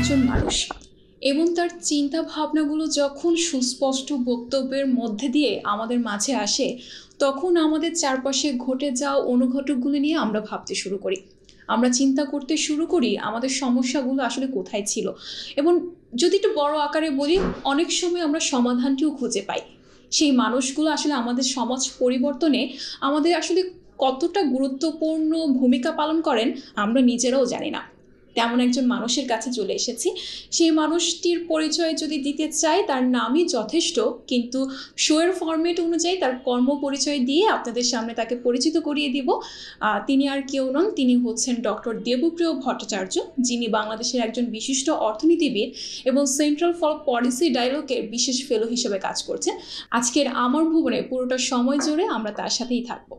একজন মানুষ এবং তার চিন্তা ভাবনাগুলো যখন সুস্পষ্ট বক্তব্যের মধ্যে দিয়ে আমাদের মাঝে আসে, তখন আমাদের চারপাশে ঘটে যাওয়া অনুঘটকগুলো নিয়ে আমরা ভাবতে শুরু করি। আমরা চিন্তা করতে শুরু করি আমাদের সমস্যাগুলো আসলে কোথায় ছিল, এবং যদি একটু বড় আকারে বলি, অনেক সময় আমরা সমাধানটিও খুঁজে পাই। সেই মানুষগুলো আসলে আমাদের সমাজ পরিবর্তনে আমাদের আসলে কতটা গুরুত্বপূর্ণ ভূমিকা পালন করেন আমরা নিজেরাও জানি না। তেমন একজন মানুষের কাছে চলে এসেছি। সেই মানুষটির পরিচয় যদি দিতে চাই, তার নামই যথেষ্ট, কিন্তু শোয়ের ফরম্যাট অনুযায়ী তার কর্ম পরিচয় দিয়ে আপনাদের সামনে তাকে পরিচিত করিয়ে দিব। তিনি আর কেউ নন, তিনি হচ্ছেন ডক্টর দেবপ্রিয় ভট্টাচার্য, যিনি বাংলাদেশের একজন বিশিষ্ট অর্থনীতিবিদ এবং সেন্ট্রাল ফর পলিসি ডায়ালগের বিশেষ ফেলো হিসেবে কাজ করছেন। আজকের আমার ভুবনে পুরোটা সময় জুড়ে আমরা তার সাথেই থাকব।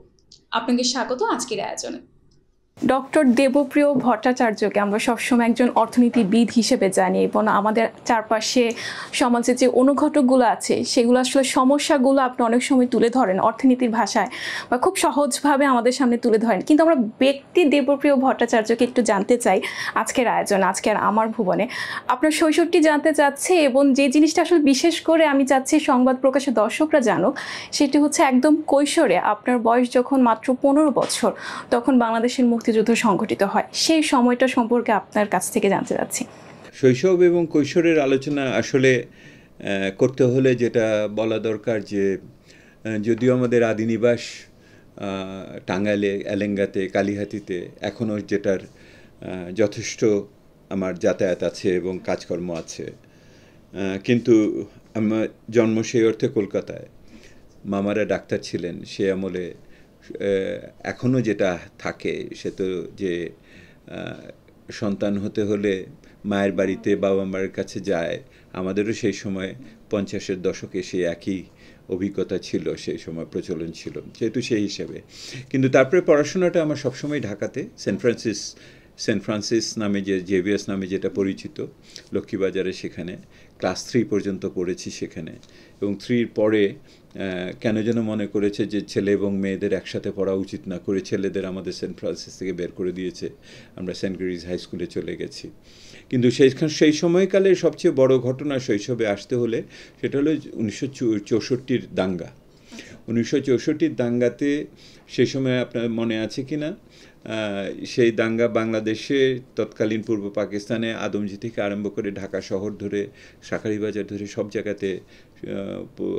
আপনাকে স্বাগত আজকের আয়োজনে। ডক্টর দেবপ্রিয় ভট্টাচার্যকে আমরা সবসময় একজন অর্থনীতিবিদ হিসেবে জানি, এবং আমাদের চারপাশে সমাজে যে অনুঘটকগুলো আছে সেগুলো আসলে সমস্যাগুলো আপনি অনেক সময় তুলে ধরেন অর্থনীতির ভাষায়, বা খুব সহজভাবে আমাদের সামনে তুলে ধরেন। কিন্তু আমরা ব্যক্তি দেবপ্রিয় ভট্টাচার্যকে একটু জানতে চাই আজকের আয়োজন, আজকের আমার ভুবনে। আপনার শৈশবটি জানতে চাচ্ছে, এবং যে জিনিসটা আসলে বিশেষ করে আমি চাচ্ছি সংবাদ প্রকাশের দর্শকরা জানুক, সেটি হচ্ছে একদম কৈশোরে, আপনার বয়স যখন মাত্র 15 বছর, তখন বাংলাদেশের মুক্তিযুদ্ধ সংঘটিত হয়। সেই সময়টা সম্পর্কে আপনার কাছ থেকে জানতে চাচ্ছি। শৈশব এবং কৈশোরের আলোচনা আসলে করতে হলে যেটা বলা দরকার, যে যদিও আমাদের আদিনিবাস টাঙ্গাইলে, এলেঙ্গাতে, কালিহাতিতে, এখনও যেটার যথেষ্ট আমার যাতায়াত আছে এবং কাজকর্ম আছে, কিন্তু আমার জন্ম সেই অর্থে কলকাতায়। মামারা ডাক্তার ছিলেন সে আমলে। এখনও যেটা থাকে সে তো যে সন্তান হতে হলে মায়ের বাড়িতে বাবা মায়ের কাছে যায়, আমাদেরও সেই সময় 50-এর দশকে সেই একই অভিজ্ঞতা ছিল, সেই সময় প্রচলন ছিল, যেহেতু সেই হিসেবে। কিন্তু তারপরে পড়াশোনাটা আমার সবসময় ঢাকাতে, সেন্ট ফ্রান্সিস নামে, যে জেভিয়ার্স নামে যেটা পরিচিত, লক্ষ্মীবাজারে, সেখানে ক্লাস 3 পর্যন্ত পড়েছি সেখানে। এবং 3 পরে কেন যেন মনে করেছে যে ছেলে এবং মেয়েদের একসাথে পড়া উচিত না, করে ছেলেদের আমাদের সেন্ট ফ্রান্সিস থেকে বের করে দিয়েছে, আমরা সেন্ট গ্রেগরিজ হাই স্কুলে চলে গেছি। কিন্তু সেই সময়কালের সবচেয়ে বড় ঘটনা শৈশবে আসতে হলে সেটা হলো 1964-র দাঙ্গা। 1964-র দাঙ্গাতে সেই সময় আপনার মনে আছে কি না, সেই দাঙ্গা বাংলাদেশে, তৎকালীন পূর্ব পাকিস্তানে, আদমজি থেকে আরম্ভ করে ঢাকা শহর ধরে, শাঁখারীবাজার ধরে সব জায়গাতে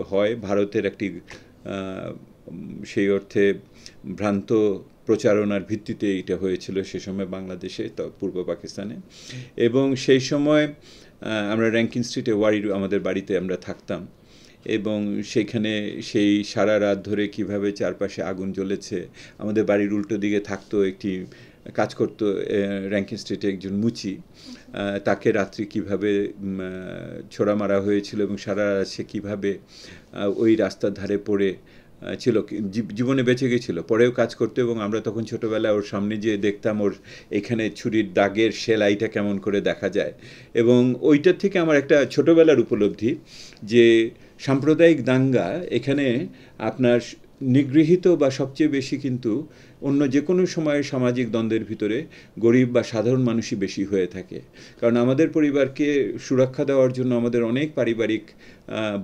হয়। ভারতের একটি সেই অর্থে ভ্রান্ত প্রচারণার ভিত্তিতে এটা হয়েছিল সে সময় বাংলাদেশে, পূর্ব পাকিস্তানে। এবং সেই সময় আমরা র্যাঙ্কিন স্ট্রিটে আমাদের বাড়িতে আমরা থাকতাম, এবং সেইখানে সেই সারা রাত ধরে কিভাবে চারপাশে আগুন জ্বলেছে, আমাদের বাড়ির উল্টো দিকে থাকতো একটি কাজ করতো র্যাঙ্কিন স্ট্রিটে একজন মুচি, তাকে রাত্রি কিভাবে ছোড়া মারা হয়েছিল, এবং সারা রাত সে কীভাবে ওই রাস্তার ধারে পড়ে ছিল, জীবনে বেঁচে গেছিলো, পরেও কাজ করতো। এবং আমরা তখন ছোটোবেলায় ওর সামনে যেয়ে দেখতাম ওর এখানে ছুরির দাগের সেলাইটা কেমন করে দেখা যায়। এবং ওইটার থেকে আমার একটা ছোটোবেলার উপলব্ধি যে সাম্প্রদায়িক দাঙ্গা এখানে আপনার নিগৃহীত বা সবচেয়ে বেশি, কিন্তু অন্য যে কোনো সময়ে সামাজিক দ্বন্দ্বের ভিতরে গরিব বা সাধারণ মানুষই বেশি হয়ে থাকে। কারণ আমাদের পরিবারকে সুরক্ষা দেওয়ার জন্য আমাদের অনেক পারিবারিক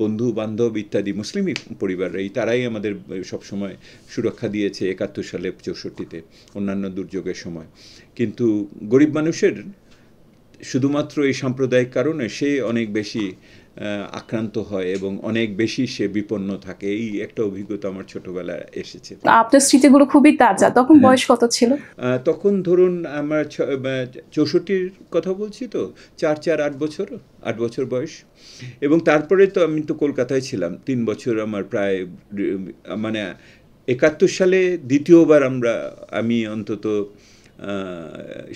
বন্ধু বান্ধব ইত্যাদি মুসলিম পরিবাররাই, তারাই আমাদের সবসময় সুরক্ষা দিয়েছে 71 সালে, 64-তে, অন্যান্য দুর্যোগের সময়। কিন্তু গরিব মানুষের শুধুমাত্র এই সাম্প্রদায়িক কারণে সে অনেক বেশি আক্রান্ত হয় এবং অনেক বেশি সে বিপন্ন থাকে। এই একটা অভিজ্ঞতা আমার ছোটবেলায় এসেছে। আপনার স্মৃতিগুলো খুবই তাজা। তখন বয়স কত ছিল? তখন ধরুন আমার 64-র কথা বলছি, তো 8 বছর বয়স। এবং তারপরে তো আমি তো কলকাতায় ছিলাম 3 বছর, আমার প্রায়, মানে 71 সালে দ্বিতীয়বার আমি অন্তত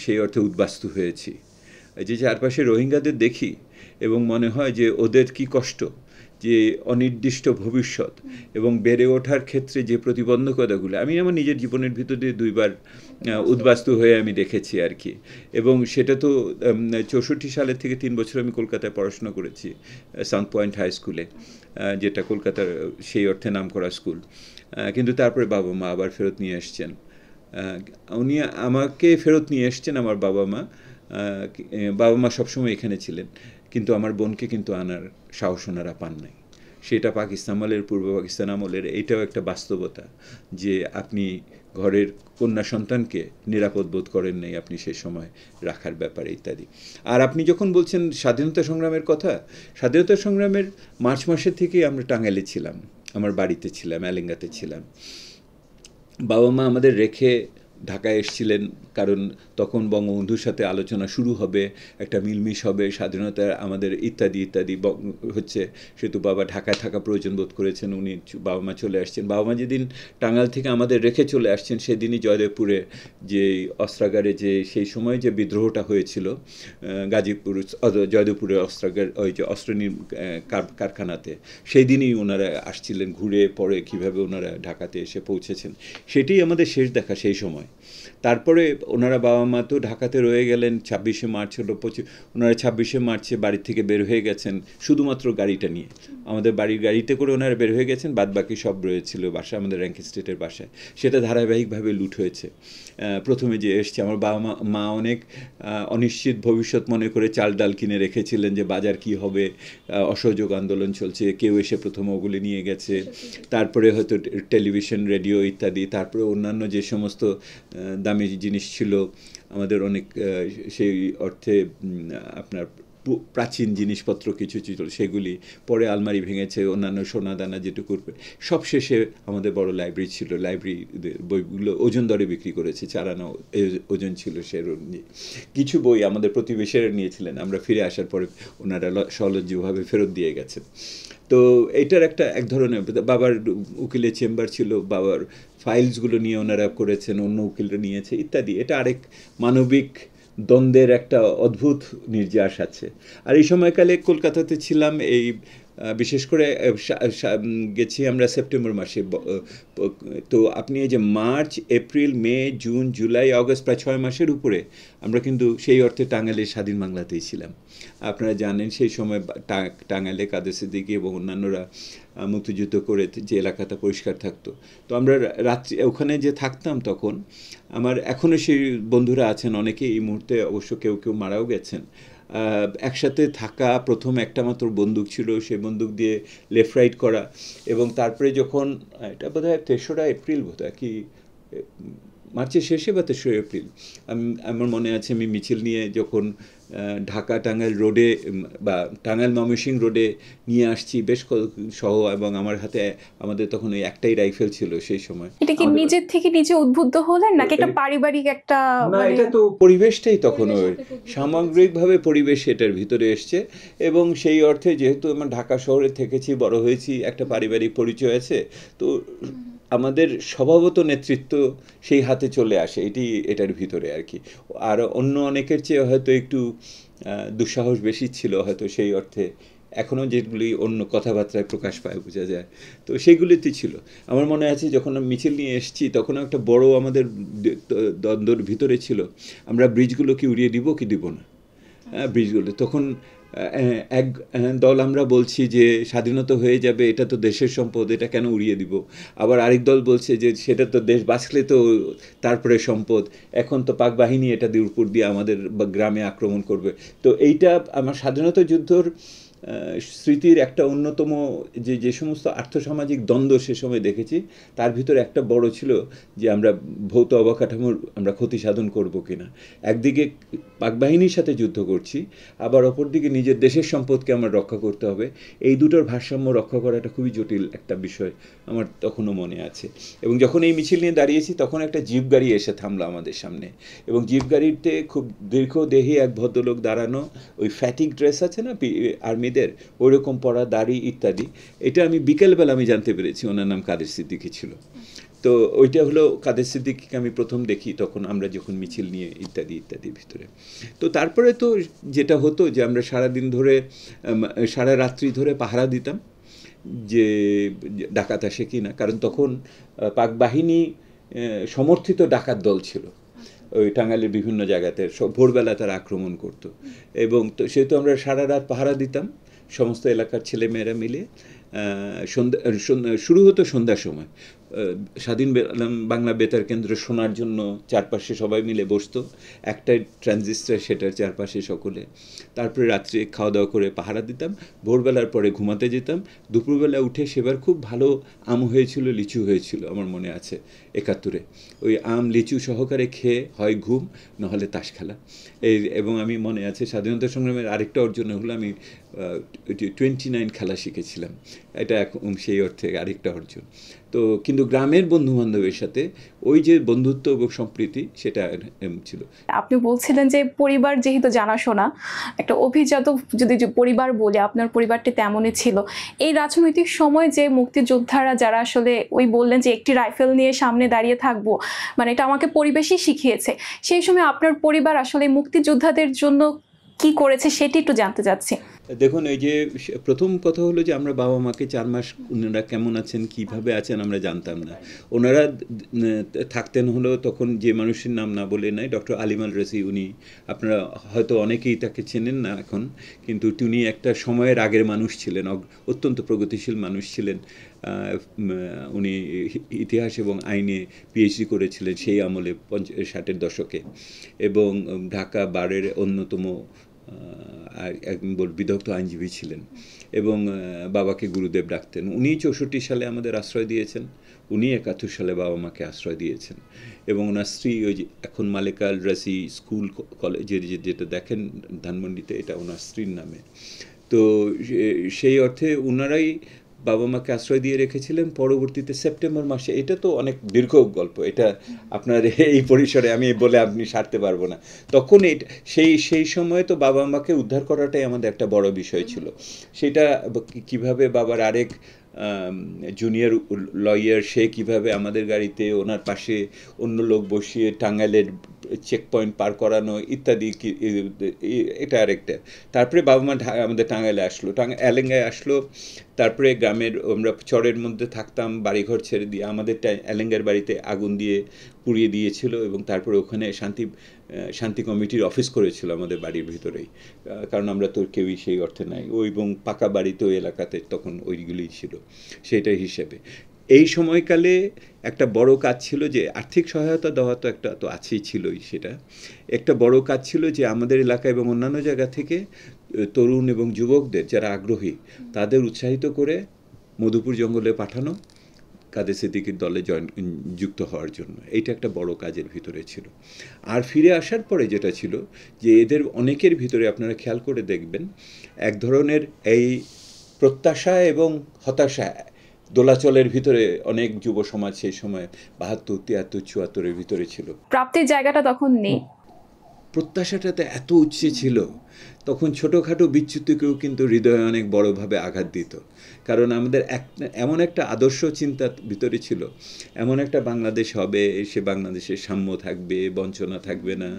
সেই অর্থে উদ্বাস্তু হয়েছি। যে চারপাশে রোহিঙ্গাদের দেখি এবং মনে হয় যে ওদের কি কষ্ট, যে অনির্দিষ্ট ভবিষ্যৎ এবং বেড়ে ওঠার ক্ষেত্রে যে প্রতিবন্ধকতাগুলো আমি আমার নিজের জীবনের ভিতর দিয়ে 2বার উদ্বাস্তু হয়ে আমি দেখেছি আর কি। এবং সেটা তো 64 সালের থেকে 3 বছর আমি কলকাতায় পড়াশোনা করেছি, সাউথ পয়েন্ট হাই স্কুলে, যেটা কলকাতার সেই অর্থে নামকরা স্কুল। কিন্তু তারপরে বাবা মা আবার ফেরত নিয়ে এসছেন, উনি আমাকে ফেরত নিয়ে এসছেন, আমার বাবা মা বাবা মা সবসময় এখানে ছিলেন, কিন্তু আমার বোনকে কিন্তু আনার সাহস ওনারা পান নাই। সেটা পাকিস্তান আমলের, পূর্ব পাকিস্তান আমলের এটাও একটা বাস্তবতা যে আপনি ঘরের কন্যা সন্তানকে নিরাপদ বোধ করেন নাই আপনি সে সময় রাখার ব্যাপারে ইত্যাদি। আর আপনি যখন বলছেন স্বাধীনতা সংগ্রামের কথা, স্বাধীনতা সংগ্রামের মার্চ মাসের থেকেই আমরা টাঙ্গাইলে ছিলাম, আমার বাড়িতে ছিলাম, এলেঙ্গাতে ছিলাম। বাবা মা আমাদের রেখে ঢাকায় এসেছিলেন, কারণ তখন বঙ্গবন্ধুর সাথে আলোচনা শুরু হবে, একটা মিলমিশ হবে, স্বাধীনতা আমাদের ইত্যাদি ইত্যাদি হচ্ছে। সেহেতু বাবা ঢাকায় থাকা প্রয়োজন বোধ করেছেন, উনি বাবা মা চলে আসছেন। বাবা মা যেদিন টাঙ্গাইল থেকে আমাদের রেখে চলে আসছেন সেদিনই জয়দেবপুরে যে অস্ত্রাগারে যে সেই সময় যে বিদ্রোহটা হয়েছিল গাজীপুর জয়দেবপুরে অস্ত্রাগার, ওই যে অস্ত্র কারখানাতে, সেই দিনই ওনারা আসছিলেন ঘুরে, পরে কীভাবে ওনারা ঢাকাতে এসে পৌঁছেছেন সেটাই আমাদের শেষ দেখা সেই সময়। তারপরে ওনারা বাবা মা তো ঢাকাতে রয়ে গেলেন। 26শে মার্চ হলো, ওনারা 26শে মার্চে বাড়ি থেকে বের হয়ে গেছেন শুধুমাত্র গাড়িটা নিয়ে, আমাদের বাড়ির গাড়িতে করে ওনারা বের হয়ে গেছেন, বাদ বাকি সব রয়েছিল বাসায়, আমাদের র্যাঙ্কি স্ট্রিটের বাসায়। সেটা ধারাবাহিকভাবে লুট হয়েছে। প্রথমে যে এসছে আমার বাবা মা অনেক অনিশ্চিত ভবিষ্যৎ মনে করে চাল ডাল কিনে রেখেছিলেন যে বাজার কি হবে, অসহযোগ আন্দোলন চলছে, কেউ এসে প্রথমে ওগুলি নিয়ে গেছে। তারপরে হয়তো টেলিভিশন, রেডিও ইত্যাদি, তারপরে অন্যান্য যে সমস্ত দামি জিনিস ছিল আমাদের অনেক, সেই অর্থে আপনার প্রাচীন জিনিসপত্র কিছু ছিল সেগুলি, পরে আলমারি ভেঙেছে, অন্যান্য সোনা দানা যেটুকু, সব শেষে আমাদের বড় লাইব্রেরি ছিল, লাইব্রেরি বইগুলো ওজন দরে বিক্রি করেছে, 4 আনা ওজন ছিল সে। কিছু বই আমাদের প্রতিবেশীরা নিয়েছিলেন, আমরা ফিরে আসার পরে ওনারা সলজ্জভাবে ফেরত দিয়ে গেছেন। তো এইটার এক ধরনের বাবার উকিলের চেম্বার ছিল, বাবার ফাইলসগুলো নিয়ে ওনারা করেছেন, অন্য উকিলরা নিয়েছে ইত্যাদি। এটা আরেক মানবিক দ্বন্দ্বের একটা অদ্ভুত নির্যাস আছে। আর এই সময়কালে কলকাতাতে ছিলাম, এই বিশেষ করে গেছি আমরা সেপ্টেম্বর মাসে। তো আপনি এই যে মার্চ, এপ্রিল, মে, জুন, জুলাই, আগস্ট, প্রায় 6 মাসের উপরে আমরা কিন্তু সেই অর্থে টাঙ্গাইলের স্বাধীন বাংলাতেই ছিলাম। আপনারা জানেন সেই সময় টাঙ্গাইলে কাদের সিদ্দিকী এবং অন্যান্যরা মুক্তিযুদ্ধ করে যে এলাকাটা পরিষ্কার থাকতো। তো আমরা রাত্রি ওখানে যে থাকতাম তখন, আমার এখনও সেই বন্ধুরা আছেন অনেকে, এই মুহূর্তে অবশ্য কেউ কেউ মারাও গেছেন। একসাথে থাকা, প্রথম একটা মাত্র বন্দুক ছিল, সেই বন্দুক দিয়ে লেফট রাইট করা, এবং তারপরে যখন এটা বোধহয় 3রা এপ্রিল, বোধহয় কি মার্চের শেষে বা 3রা এপ্রিল, আমার মনে আছে, আমি মিছিল নিয়ে যখন ঢাকা টাঙ্গাইল রোডে বা টাঙ্গাইল ময়মনসিংহ রোডে নিয়ে আসছি বেশ সহ, এবং আমার হাতে আমাদের তখন ওই একটাই রাইফেল ছিল সেই সময়। এটা কি নিজের থেকে নিজে উদ্বুদ্ধ হলেন নাকি এটা পারিবারিক একটা? না, এটা তো পরিবেশটাই তখন ওই সামগ্রিকভাবে পরিবেশ এটার ভিতরে এসছে, এবং সেই অর্থে যেহেতু আমরা ঢাকা শহরে থেকেছি, বড় হয়েছি, একটা পারিবারিক পরিচয় আছে, তো আমাদের স্বভাবত নেতৃত্ব সেই হাতে চলে আসে, এটার ভিতরে আর কি। আর অন্য অনেকের চেয়ে হয়তো একটু দুঃসাহস বেশি ছিল হয়তো সেই অর্থে, এখনও যেগুলি অন্য কথাবার্তায় প্রকাশ পায়, বোঝা যায়। তো সেইগুলিতে ছিল। আমার মনে আছে যখন আমি মিছিল নিয়ে এসেছি তখনও একটা বড় আমাদের দ্বন্দ্বর ভিতরে ছিল, আমরা ব্রিজগুলোকে উড়িয়ে দিব কি দিব না, ব্রিজগুলো। তখন এক দল আমরা বলছি যে স্বাধীনতা হয়ে যাবে, এটা তো দেশের সম্পদ, এটা কেন উড়িয়ে দিব। আবার আরেক দল বলছে যে সেটা তো দেশ বাঁচলে তো তারপরে সম্পদ, এখন তো পাক বাহিনী এটা দিয়ে উপর দিয়ে আমাদের গ্রামে আক্রমণ করবে। তো এইটা আমার স্বাধীনতা যুদ্ধর স্মৃতির একটা অন্যতম যে সমস্ত আর্থসামাজিক দ্বন্দ্ব সে সময় দেখেছি, তার ভিতরে একটা বড় ছিল যে আমরা ভৌত অবকাঠামোর আমরা ক্ষতি সাধন করব কিনা। একদিকে পাক বাহিনীর সাথে যুদ্ধ করছি, আবার অপরদিকে নিজের দেশের সম্পদকে আমার রক্ষা করতে হবে। এই দুটোর ভারসাম্য রক্ষা করাটা খুবই জটিল একটা বিষয়, আমার তখনও মনে আছে। এবং যখন এই মিছিল নিয়ে দাঁড়িয়েছি তখন একটা জিপ গাড়ি এসে থামলো আমাদের সামনে, এবং জিপ গাড়িতে খুব দীর্ঘদেহী এক ভদ্রলোক দাঁড়ানো, ওই ফ্যাটিক ড্রেস আছে না আর্মিদের, ওইরকম পরা, দাড়ি ইত্যাদি। এটা আমি বিকেলবেলা আমি জানতে পেরেছি ওনার নাম কাদের সিদ্দিকী ছিল। তো ওইটা হলো কাদের সিদ্দিকীকে আমি প্রথম দেখি তখন আমরা যখন মিছিল নিয়ে ইত্যাদি ইত্যাদির ভিতরে। তো তারপরে তো যেটা হতো যে আমরা সারাদিন ধরে, সারা রাত্রি ধরে পাহারা দিতাম যে ডাকাত আসে কি না, কারণ তখন পাক বাহিনী সমর্থিত ডাকাত দল ছিল ওই টাঙ্গাইলের বিভিন্ন জায়গাতে, ভোরবেলা তারা আক্রমণ করতো, এবং তো সেহেতু আমরা সারা রাত পাহারা দিতাম সমস্ত এলাকার ছেলেমেয়েরা মিলে। শুরু হতো সন্ধ্যার সময়, স্বাধীন বাংলা বেতার কেন্দ্র শোনার জন্য চারপাশে সবাই মিলে বসতো, একটাই ট্রানজিস্টার, সেটার চারপাশে সকলে। তারপরে রাত্রে খাওয়া দাওয়া করে পাহারা দিতাম, ভোরবেলার পরে ঘুমাতে যেতাম। দুপুরবেলা উঠে সেবার খুব ভালো আম হয়েছিল, লিচু হয়েছিল, আমার মনে আছে 71-এ। ওই আম লিচু সহকারে খেয়ে হয় ঘুম, নাহলে তাস খেলা। এবং আমি মনে আছে স্বাধীনতা সংগ্রামের আরেকটা অর্জন হলো আমি 29 খেলা শিখেছিলাম। এটা এখন সেই অর্থে আরেকটা অর্জন। তো কিন্তু গ্রামের বন্ধুবান্ধবের সাথে ওই যে বন্ধুত্ব এবং সম্প্রীতি, সেটা ছিল। আপনি বলছিলেন যে পরিবার যেহেতু জানাশোনা, একটা অভিজাত যদি পরিবার বলে আপনার পরিবারটি তেমনই ছিল। এই রাজনৈতিক সময় যে মুক্তিযোদ্ধারা যারা আসলে ওই বললেন যে একটি রাইফেল নিয়ে সামনে দাঁড়িয়ে থাকবো, মানে এটা আমাকে পরিবেশই শিখিয়েছে, সেই সময় আপনার পরিবার আসলে মুক্তিযোদ্ধাদের জন্য কি করেছে সেটি একটু জানতে চাচ্ছি। দেখুন, এই যে প্রথম কথা হলো যে আমরা বাবা মাকে 4 মাস ওনারা কেমন আছেন, কিভাবে আছেন আমরা জানতাম না। ওনারা থাকতেন হলো তখন যে মানুষের নাম না বলে নাই, ডক্টর আলিম আল রসি। উনি আপনারা হয়তো অনেকেই তাকে চেনেন না এখন, কিন্তু উনি একটা সময়ের আগের মানুষ ছিলেন, অত্যন্ত প্রগতিশীল মানুষ ছিলেন। উনি ইতিহাস এবং আইনে পিএইচডি করেছিলেন সেই আমলে 60-এর দশকে, এবং ঢাকা বারের অন্যতম বিদগ্ধ আইনজীবী ছিলেন, এবং বাবাকে গুরুদেব ডাকতেন। উনি 64 সালে আমাদের আশ্রয় দিয়েছেন, উনি 71 সালে বাবা মাকে আশ্রয় দিয়েছেন। এবং ওনার স্ত্রী ওই যে এখন মালেকা আল রাসি স্কুল কলেজে যেটা দেখেন ধানমন্ডিতে, এটা ওনার স্ত্রীর নামে। তো সেই অর্থে ওনারাই বাবা মাকে আশ্রয় দিয়ে রেখেছিলেন। পরবর্তীতে সেপ্টেম্বর মাসে, এটা তো অনেক দীর্ঘ গল্প, এটা আপনার এই পরিসরে আমি বলে আপনি সারতে পারবো না। তখন সেই সময় তো বাবা মাকে উদ্ধার করাটাই আমাদের একটা বড় বিষয় ছিল। সেটা কিভাবে বাবার আরেক জুনিয়র লয়ার, সে কিভাবে আমাদের গাড়িতে ওনার পাশে অন্য লোক বসিয়ে টাঙ্গাইলের চেক পয়েন্ট পার করানো ইত্যাদি, এটা আরেকটা। তারপরে বাবা মা আমাদের টাঙ্গাইলে আসলো, এলেঙ্গায় আসলো। তারপরে গ্রামের আমরা চরের মধ্যে থাকতাম, বাড়িঘর ছেড়ে দিয়ে আমাদের এলেঙ্গার বাড়িতে আগুন দিয়ে পুড়িয়ে দিয়েছিল, এবং তারপরে ওখানে শান্তি কমিটির অফিস করেছিল আমাদের বাড়ির ভিতরেই, কারণ আমরা তো কেউই সেই অর্থে নাই। এবং পাকা বাড়ি তো এলাকাতে তখন ওইগুলোই ছিল সেইটাই হিসেবে। এই সময়কালে একটা বড় কাজ ছিল যে আর্থিক সহায়তা দেওয়া তো একটা তো আছেই, ছিলই। সেটা একটা বড় কাজ ছিল যে আমাদের এলাকা এবং অন্যান্য জায়গা থেকে তরুণ এবং যুবকদের যারা আগ্রহী, তাদের উৎসাহিত করে মধুপুর জঙ্গলে পাঠানো, কাদের সিদ্দিকীর দলে যুক্ত হওয়ার জন্য। এইটা একটা বড় কাজের ভিতরে ছিল। আর ফিরে আসার পরে যেটা ছিল যে এদের অনেকের ভিতরে আপনারা খেয়াল করে দেখবেন এক ধরনের এই প্রত্যাশা এবং হতাশা দোলাচলের ভিতরে অনেক যুব সমাজ সেই সময় 72, 73, 74-এর ভিতরে ছিল। প্রাপ্তির জায়গাটা তখন নেই, প্রত্যাশাটা তো এত উচ্চে ছিল, তখন ছোটোখাটো বিচ্যুতিকেও কিন্তু হৃদয়ে অনেক বড়োভাবে আঘাত দিত। কারণ আমাদের এমন একটা আদর্শ চিন্তা ভিতরে ছিল, এমন একটা বাংলাদেশ হবে, সে বাংলাদেশে সাম্য থাকবে, বঞ্চনা থাকবে না,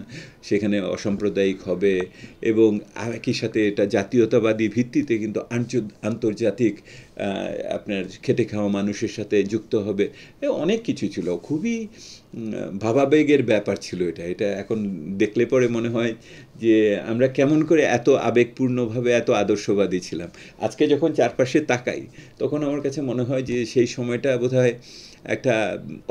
সেখানে অসাম্প্রদায়িক হবে, এবং একই সাথে এটা জাতীয়তাবাদী ভিত্তিতে কিন্তু আন্তর্জাতিক আপনার খেটে খাওয়া মানুষের সাথে যুক্ত হবে। অনেক কিছু ছিল, খুবই ভাবাবেগের ব্যাপার ছিল এটা এখন দেখলে পরে মনে হয় যে আমরা কেমন করে এত আবেগপূর্ণভাবে এত আদর্শবাদী ছিলাম। আজকে যখন চারপাশে তাকাই তখন আমার কাছে মনে হয় যে সেই সময়টা বোধহয় একটা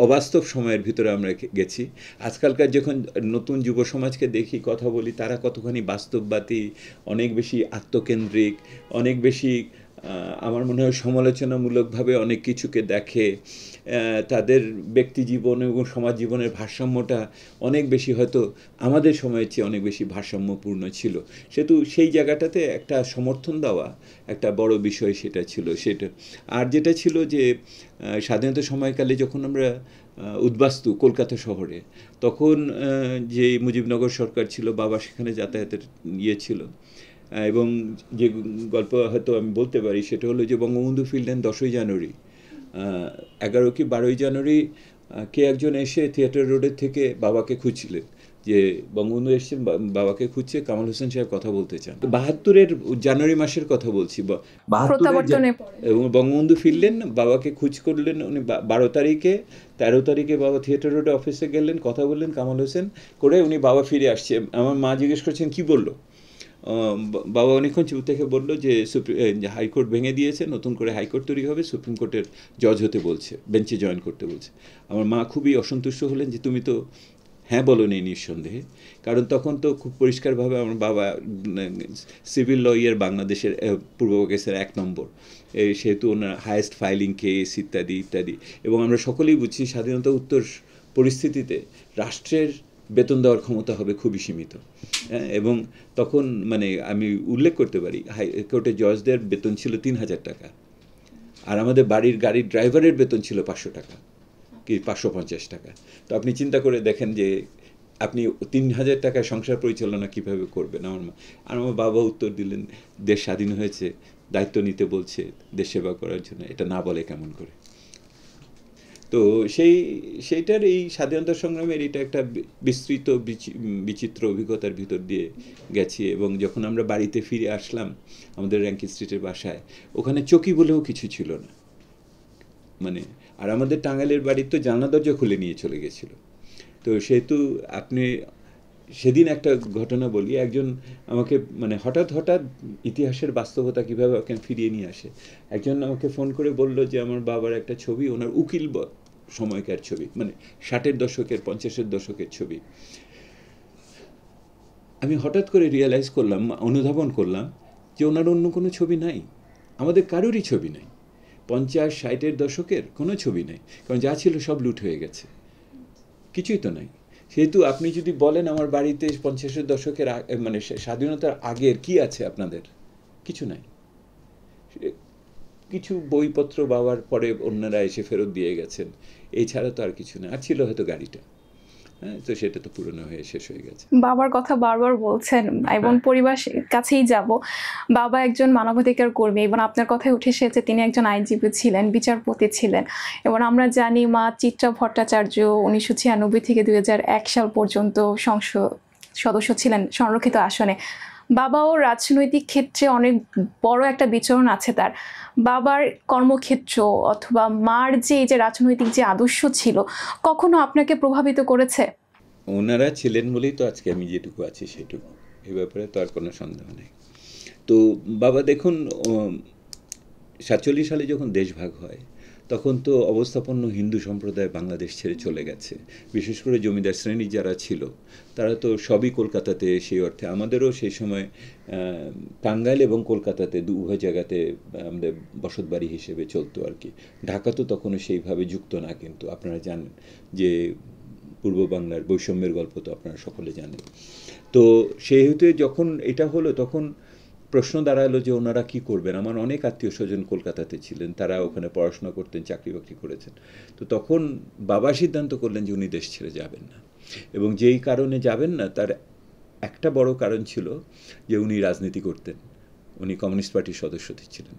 অবাস্তব সময়ের ভিতরে আমরা গেছি। আজকালকার যখন নতুন যুব সমাজকে দেখি, কথা বলি, তারা কতখানি বাস্তববাদী, অনেক বেশি আত্মকেন্দ্রিক, অনেক বেশি আমার মনে হয় সমালোচনামূলকভাবে অনেক কিছুকে দেখে। তাদের ব্যক্তি জীবন এবং সমাজ জীবনের ভারসাম্যটা অনেক বেশি হয়তো আমাদের সময়ের চেয়ে অনেক বেশি ভারসাম্যপূর্ণ ছিল। সেহেতু সেই জায়গাটাতে একটা সমর্থন দেওয়া একটা বড় বিষয় সেটা ছিল। সেটা আর যেটা ছিল যে স্বাধীনতা সময়কালে যখন আমরা উদ্বাস্তু কলকাতা শহরে, তখন যে মুজিবনগর সরকার ছিল, বাবা সেখানে যাতায়াতের ছিল। এবং যে গল্প হয়তো আমি বলতে পারি সেটা হলো যে বঙ্গবন্ধু ফিরলেন 10ই জানুয়ারি, 11 কি 12ই জানুয়ারি কে একজন এসে থিয়েটার রোডের থেকে বাবাকে খুঁজছিলেন, যে বঙ্গবন্ধু এসছেন, বাবাকে খুঁজছে, কামাল হোসেন সাহেব কথা বলতে চান। 72-এর জানুয়ারি মাসের কথা বলছি। এবং বঙ্গবন্ধু ফিরলেন, বাবাকে খুঁজ করলেন উনি 12 তারিখে, 13 তারিখে বাবা থিয়েটার রোডে অফিসে গেলেন, কথা বললেন কামাল হোসেন করে, উনি বাবা ফিরে আসছে। আমার মা জিজ্ঞেস করছেন কি বললো, বাবা অনেকক্ষণ চুপ থেকে বললো যে হাইকোর্ট ভেঙে দিয়েছে, নতুন করে হাইকোর্ট তৈরি হবে, সুপ্রিম কোর্টের জজ হতে বলছে, বেঞ্চে জয়েন করতে বলছে। আমার মা খুবই অসন্তুষ্ট হলেন যে তুমি তো হ্যাঁ বলো নেই নিঃসন্দেহে, কারণ তখন তো খুব পরিষ্কারভাবে আমার বাবা সিভিল লয়ার বাংলাদেশের পূর্ব কেসের 1 নম্বর, সেহেতু ওনার হায়েস্ট ফাইলিং কেস ইত্যাদি ইত্যাদি। এবং আমরা সকলেই বুঝছি স্বাধীনতা উত্তর পরিস্থিতিতে রাষ্ট্রের বেতন দেওয়ার ক্ষমতা হবে খুবই সীমিত। এবং তখন মানে আমি উল্লেখ করতে পারি হাইকোর্টের জজদের বেতন ছিল 3,000 টাকা, আর আমাদের গাড়ির ড্রাইভারের বেতন ছিল 500 টাকা কি 550 টাকা। তো আপনি চিন্তা করে দেখেন যে আপনি 3,000 টাকায় সংসার পরিচালনা কীভাবে করবেন। আমার বাবা উত্তর দিলেন, দেশ স্বাধীন হয়েছে, দায়িত্ব নিতে বলছে দেশ সেবা করার জন্য, এটা না বলে কেমন করে। তো সেইটার এই স্বাধীনতা সংগ্রামের এটা একটা বিস্তৃত বিচিত্র অভিজ্ঞতার ভিতর দিয়ে গেছি। এবং যখন আমরা বাড়িতে ফিরে আসলাম আমাদের র্যাঙ্কি স্ট্রিটের বাসায়, ওখানে চকি বলেও কিছু ছিল না মানে। আর আমাদের টাঙ্গাইলের বাড়ির তো জানলা দরজা খুলে নিয়ে চলে গেছিলো। তো সেহেতু আপনি সেদিন একটা ঘটনা বলি, একজন আমাকে মানে হঠাৎ ইতিহাসের বাস্তবতা কীভাবে ওকে ফিরিয়ে নিয়ে আসে। একজন আমাকে ফোন করে বলল যে আমার বাবার একটা ছবি, ওনার উকিল সময়কার ছবি, মানে 60-এর দশকের 50-এর দশকের ছবি। আমি হঠাৎ করে রিয়েলাইজ করলাম, অনুধাবন করলাম যে ওনার অন্য কোনো ছবি নাই, আমাদের কারোরই ছবি নাই। 50-60-এর দশকের কোনো ছবি নাই, কারণ যা ছিল সব লুট হয়ে গেছে, কিছুই তো নাই। সেহেতু আপনি যদি বলেন আমার বাড়িতে 50-এর দশকের মানে স্বাধীনতার আগের কি আছে আপনাদের, কিছু নাই। কিছু বইপত্র বাবার পরে অন্যরা এসে ফেরত দিয়ে গেছেন, এই ছাড়া তো আর কিছু না। আর ছিল হয়তো গাড়িটা, হ্যাঁ, তো সেটা তো পুরনো হয়ে শেষ হয়ে গেছে। বাবার কথা বারবার বলছেন এবং পরিবার কাছেই যাব। বাবা একজন মানবাধিকার কর্মী এবং আপনার কথায় উঠে এসেছে তিনি একজন আইনজীবী ছিলেন, বিচারপতি ছিলেন। এবং আমরা জানি মা চিত্রা ভট্টাচার্য 1996 থেকে 2001 সাল পর্যন্ত সংসদ সদস্য ছিলেন সংরক্ষিত আসনে। বাবাও রাজনৈতিক ক্ষেত্রে অনেক বড় একটা বিচরণ আছে তার। বাবার কর্মক্ষেত্র অথবা মার যে এই যে রাজনৈতিক যে আদর্শ ছিল কখনো আপনাকে প্রভাবিত করেছে? ওনারা ছিলেন বলেই তো আজকে আমি যেটুকু আছি সেটুকু, এ ব্যাপারে তো আর কোনো সন্দেহ নেই। তো বাবা দেখুন 47 সালে যখন দেশ ভাগ হয় তখন তো অবস্থাপন্ন হিন্দু সম্প্রদায় বাংলাদেশ ছেড়ে চলে গেছে। বিশেষ করে জমিদার শ্রেণী যারা ছিল তারা তো সবই কলকাতাতে, সেই অর্থে আমাদেরও সেই সময় টাঙ্গাইল এবং কলকাতাতে উভয় জায়গাতে আমাদের বসতবাড়ি হিসেবে চলতো আর কি। ঢাকা তো তখনও সেইভাবে যুক্ত না, কিন্তু আপনারা জানেন যে পূর্ব বাংলার বৈষম্যের গল্প তো আপনারা সকলে জানেন। তো সেহেতু যখন এটা হলো তখন প্রশ্ন দাঁড়ালো যে ওনারা কী করবেন। আমার অনেক আত্মীয় স্বজন কলকাতাতে ছিলেন, তারা ওখানে পড়াশোনা করতেন, চাকরি বাকরি করেছেন। তো তখন বাবা সিদ্ধান্ত করলেন যে উনি দেশ ছেড়ে যাবেন না, এবং যেই কারণে যাবেন না তার একটা বড় কারণ ছিল যে উনি রাজনীতি করতেন, উনি কমিউনিস্ট পার্টির সদস্য ছিলেন,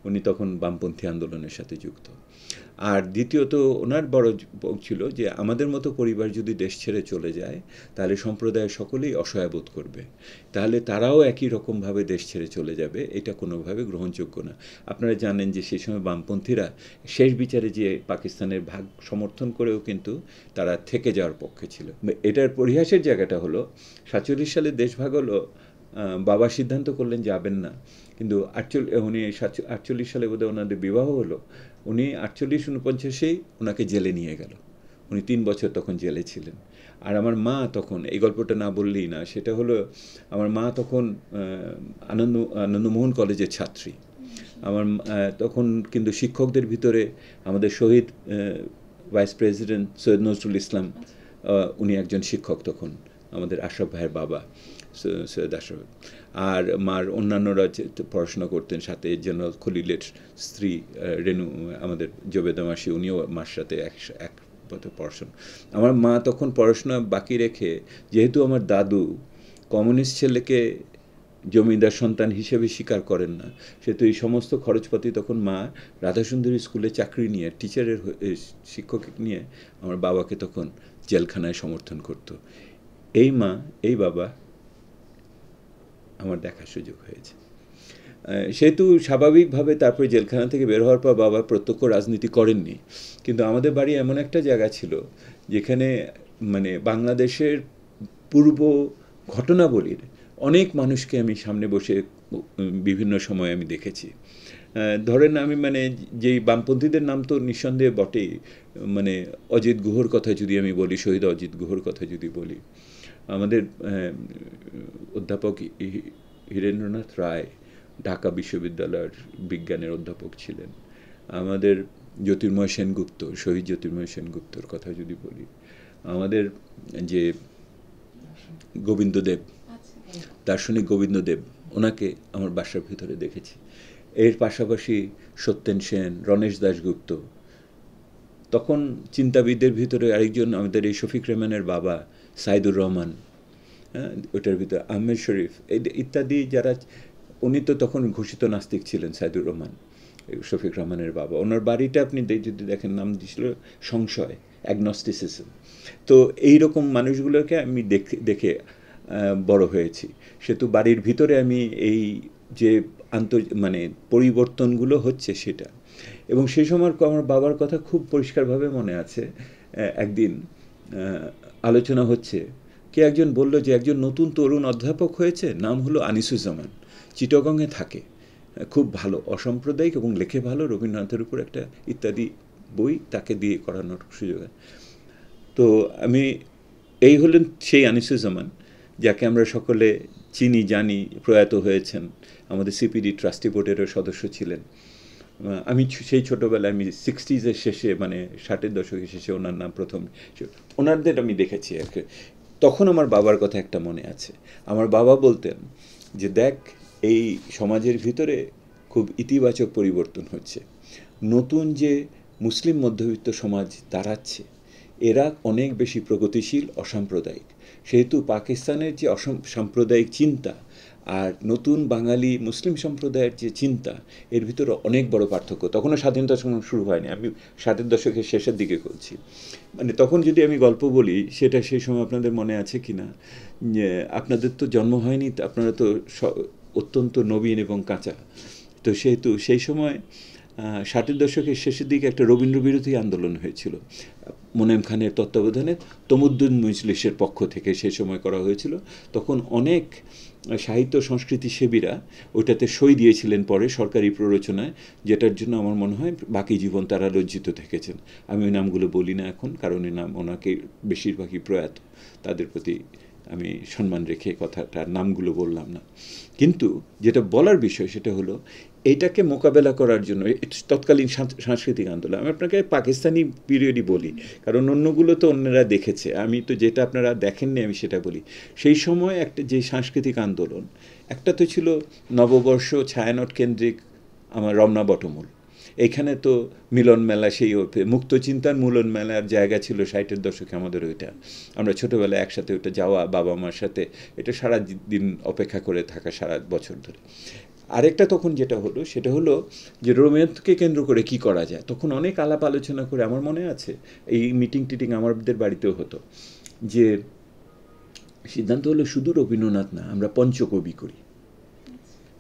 উনি তখন বামপন্থী আন্দোলনের সাথে যুক্ত। আর দ্বিতীয়ত ওনার বড় ছিল যে আমাদের মতো পরিবার যদি দেশ ছেড়ে চলে যায় তাহলে সম্প্রদায়ের সকলেই অসহায় বোধ করবে, তাহলে তারাও একই রকমভাবে দেশ ছেড়ে চলে যাবে, এটা কোনোভাবে গ্রহণযোগ্য না। আপনারা জানেন যে সেই সময় বামপন্থীরা শেষ বিচারে যে পাকিস্তানের ভাগ সমর্থন করেও কিন্তু তারা থেকে যাওয়ার পক্ষে ছিল। এটার পরিহাসের জায়গাটা হলো 47 সালে দেশ ভাগ হলো, বাবা সিদ্ধান্ত করলেন যাবেন না, কিন্তু উনি 48 সালে বোধহয় ওনাদের বিবাহ হলো, উনি 48-49-এই ওনাকে জেলে নিয়ে গেল। উনি 3 বছর তখন জেলে ছিলেন। আর আমার মা তখন, এই গল্পটা না বললেই না, সেটা হলো আমার মা তখন আনন্দমোহন কলেজের ছাত্রী। আমার তখন কিন্তু শিক্ষকদের ভিতরে আমাদের শহীদ ভাইস প্রেসিডেন্ট সৈয়দ নজরুল ইসলাম, উনি একজন শিক্ষক তখন, আমাদের আশরাফ ভাইয়ের বাবা সৈয়দ আশরাফ। আর মার অন্যান্যরা পড়াশোনা করতেন, সাথে জেনারেল খলিলের স্ত্রী রেনু, আমাদের জবেদা মাসি, উনিও মার সাথে এক পথে পড়াশোনা। আমার মা তখন পড়াশোনা বাকি রেখে, যেহেতু আমার দাদু কমিউনিস্ট ছেলেকে জমিদার সন্তান হিসেবে স্বীকার করেন না, সেহেতু এই সমস্ত খরচপাতি তখন মা রাধাসুন্দরী স্কুলে চাকরি নিয়ে, টিচারের শিক্ষক নিয়ে আমার বাবাকে তখন জেলখানায় সমর্থন করত। এই মা এই বাবা আমার দেখার সুযোগ হয়েছে। সেহেতু স্বাভাবিকভাবে তারপরে জেলখানা থেকে বের হওয়ার পর বাবা প্রত্যক্ষ রাজনীতি করেননি, কিন্তু আমাদের বাড়ি এমন একটা জায়গা ছিল যেখানে মানে বাংলাদেশের পূর্ব ঘটনাবলীর অনেক মানুষকে আমি সামনে বসে বিভিন্ন সময় আমি দেখেছি। ধরেন আমি মানে যেই বামপন্থীদের নাম তো নিঃসন্দেহে বটেই, মানে অজিত গুহর কথা যদি আমি বলি, শহীদ অজিত গুহর কথা যদি বলি, আমাদের অধ্যাপক হীরেন্দ্রনাথ রায় ঢাকা বিশ্ববিদ্যালয়ের বিজ্ঞানের অধ্যাপক ছিলেন। আমাদের জ্যোতির্ময় সেনগুপ্ত, শহীদ জ্যোতির্ময় সেনগুপ্তর কথা যদি বলি, আমাদের যে গোবিন্দদেব, দার্শনিক গোবিন্দদেব, ওনাকে আমার বাসার ভিতরে দেখেছি। এর পাশাপাশি সত্যেন সেন, রণেশ দাশগুপ্ত, তখন চিন্তাবিদদের ভিতরে আরেকজন আমাদের এই শফিক রেহমানের বাবা সাইদুর রহমান, হ্যাঁ, ওটার ভিতরে আহমেদ শরীফ ইত্যাদি যারা, উনি তো তখন ঘোষিত নাস্তিক ছিলেন সাইদুর রহমান, শফিক রহমানের বাবা। ওনার বাড়িটা আপনি যদি দেখেন, নাম দিয়েছিল সংশয়, অ্যাগনস্টিসিজম। তো এইরকম মানুষগুলোকে আমি দেখে বড় হয়েছি। সেতু বাড়ির ভিতরে আমি এই যে মানে পরিবর্তনগুলো হচ্ছে সেটা, এবং সেই সময় আমার বাবার কথা খুব পরিষ্কারভাবে মনে আছে। একদিন আলোচনা হচ্ছে, কে একজন বলল যে একজন নতুন তরুণ অধ্যাপক হয়েছে, নাম হলো আনিসুজ্জামান, চিটাগংয়ে থাকে, খুব ভালো, অসাম্প্রদায়িক এবং লেখে ভালো, রবীন্দ্রনাথের উপর একটা ইত্যাদি বই তাকে দিয়ে করানোর সুযোগ হয়। তো আমি, এই হলেন সেই আনিসুজ্জামান যাকে আমরা সকলে চিনি, জানি, প্রয়াত হয়েছেন, আমাদের সিপিডি ট্রাস্টি বোর্ডেরও সদস্য ছিলেন। আমি সেই ছোটোবেলায়, আমি 60s শেষে, মানে 60-এর দশকের শেষে ওনার নাম প্রথম, ওনাদের আমি দেখেছি আর কি। তখন আমার বাবার কথা একটা মনে আছে। আমার বাবা বলতেন যে দেখ, এই সমাজের ভিতরে খুব ইতিবাচক পরিবর্তন হচ্ছে, নতুন যে মুসলিম মধ্যবিত্ত সমাজ দাঁড়াচ্ছে, এরা অনেক বেশি প্রগতিশীল, অসাম্প্রদায়িক। সেহেতু পাকিস্তানের যে সাম্প্রদায়িক চিন্তা আর নতুন বাঙালি মুসলিম সম্প্রদায়ের যে চিন্তা, এর ভিতরে অনেক বড় পার্থক্য। তখনও স্বাধীনতা সংগ্রাম শুরু হয়নি, আমি 60-এর দশকের শেষের দিকে বলছি। মানে তখন যদি আমি গল্প বলি, সেটা সেই সময় আপনাদের মনে আছে কি না, যে আপনাদের তো জন্ম হয়নি, আপনারা তো অত্যন্ত নবীন এবং কাঁচা। তো সেহেতু সেই সময় 60-এর দশকের শেষের দিকে একটা রবীন্দ্র বিরোধী আন্দোলন হয়েছিল, মোনেম খানের তত্ত্বাবধানে তমুদ্দুন মজলিসের পক্ষ থেকে সেই সময় করা হয়েছিল। তখন অনেক সাহিত্য সংস্কৃতি সেবীরা ওইটাতে সই দিয়েছিলেন পরে সরকারি প্ররোচনায়, যেটার জন্য আমার মনে হয় বাকি জীবন তারা লজ্জিত থেকেছেন। আমি ওই নামগুলো বলি না এখন, কারণ এই নাম ওনাকে বেশিরভাগই প্রয়াত, তাদের প্রতি আমি সম্মান রেখে কথাটার নামগুলো বললাম না। কিন্তু যেটা বলার বিষয় সেটা হলো, এটাকে মোকাবেলা করার জন্য তৎকালীন সাংস্কৃতিক আন্দোলন, আমি আপনাকে পাকিস্তানি পিরিয়ডই বলি, কারণ অন্যগুলো তো অন্যরা দেখেছে, আমি তো যেটা আপনারা দেখেননি আমি সেটা বলি। সেই সময় একটা যে সাংস্কৃতিক আন্দোলন, একটা তো ছিল নববর্ষ ছায়ানট কেন্দ্রিক আমার রমনা বটমূল, এইখানে তো মিলন মেলা, সেই মুক্ত চিন্তার মিলন মেলার জায়গা ছিল 60-এর দশকে আমাদের। ওইটা আমরা ছোটোবেলায় একসাথে ওইটা যাওয়া, বাবা মার সাথে, এটা সারা দিন অপেক্ষা করে থাকা সারা বছর ধরে। আরেকটা তখন যেটা হলো সেটা হলো যে রবীন্দ্রনাথকে কেন্দ্র করে কি করা যায়, তখন অনেক আলাপ আলোচনা করে, আমার মনে আছে এই মিটিং টিটিং আমাদের বাড়িতেও হতো, যে সিদ্ধান্ত হলো শুধু রবীন্দ্রনাথ না, আমরা পঞ্চকবি করি।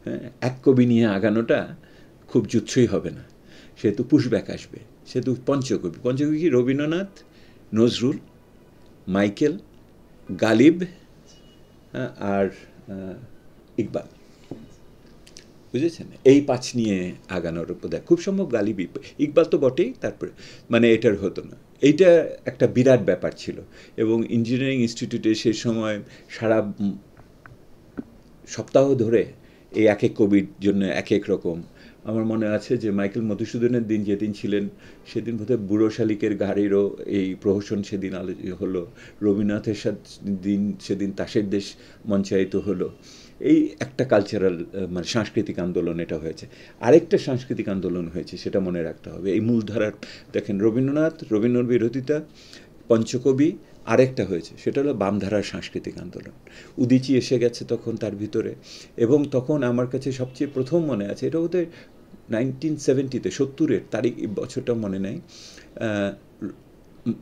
হ্যাঁ, এক কবি নিয়ে আগানোটা খুব জুৎসই হবে না, সেহেতু পুশব্যাক আসবে, সেহেতু পঞ্চকবি। পঞ্চকবি কি? রবীন্দ্রনাথ, নজরুল, মাইকেল, গালিব আর ইকবাল, বুঝেছেন? এই 5 নিয়ে আগানোর বোধহয় খুব সম্ভব গালিব, ইকবাল তো বটেই, তারপরে মানে এটার হতো না। এইটা একটা বিরাট ব্যাপার ছিল। এবং ইঞ্জিনিয়ারিং ইনস্টিটিউটে সেই সময় সারা সপ্তাহ ধরে এই এক এক কবির জন্য এক এক রকম। আমার মনে আছে যে মাইকেল মধুসূদনের দিন যেদিন ছিলেন, সেদিন বোধহয় বুড়ো শালিকের গাড়িরও এই প্রহসন সেদিন হলো, রবীন্দ্রনাথের দিন সেদিন তাসের দেশ মঞ্চায়িত হলো। এই একটা কালচারাল মানে সাংস্কৃতিক আন্দোলন এটা হয়েছে। আরেকটা সাংস্কৃতিক আন্দোলন হয়েছে, সেটা মনে রাখতে হবে। এই মূলধারার দেখেন, রবীন্দ্রনাথ, রবীন্দ্র বিরোধিতা, পঞ্চকবি, আরেকটা হয়েছে সেটা হলো বামধারার সাংস্কৃতিক আন্দোলন। উদীচী এসে গেছে তখন তার ভিতরে। এবং তখন আমার কাছে সবচেয়ে প্রথম মনে আছে, এটা ওদের 1970-তে, 70-এর তারিখ, বছরটা মনে নেই,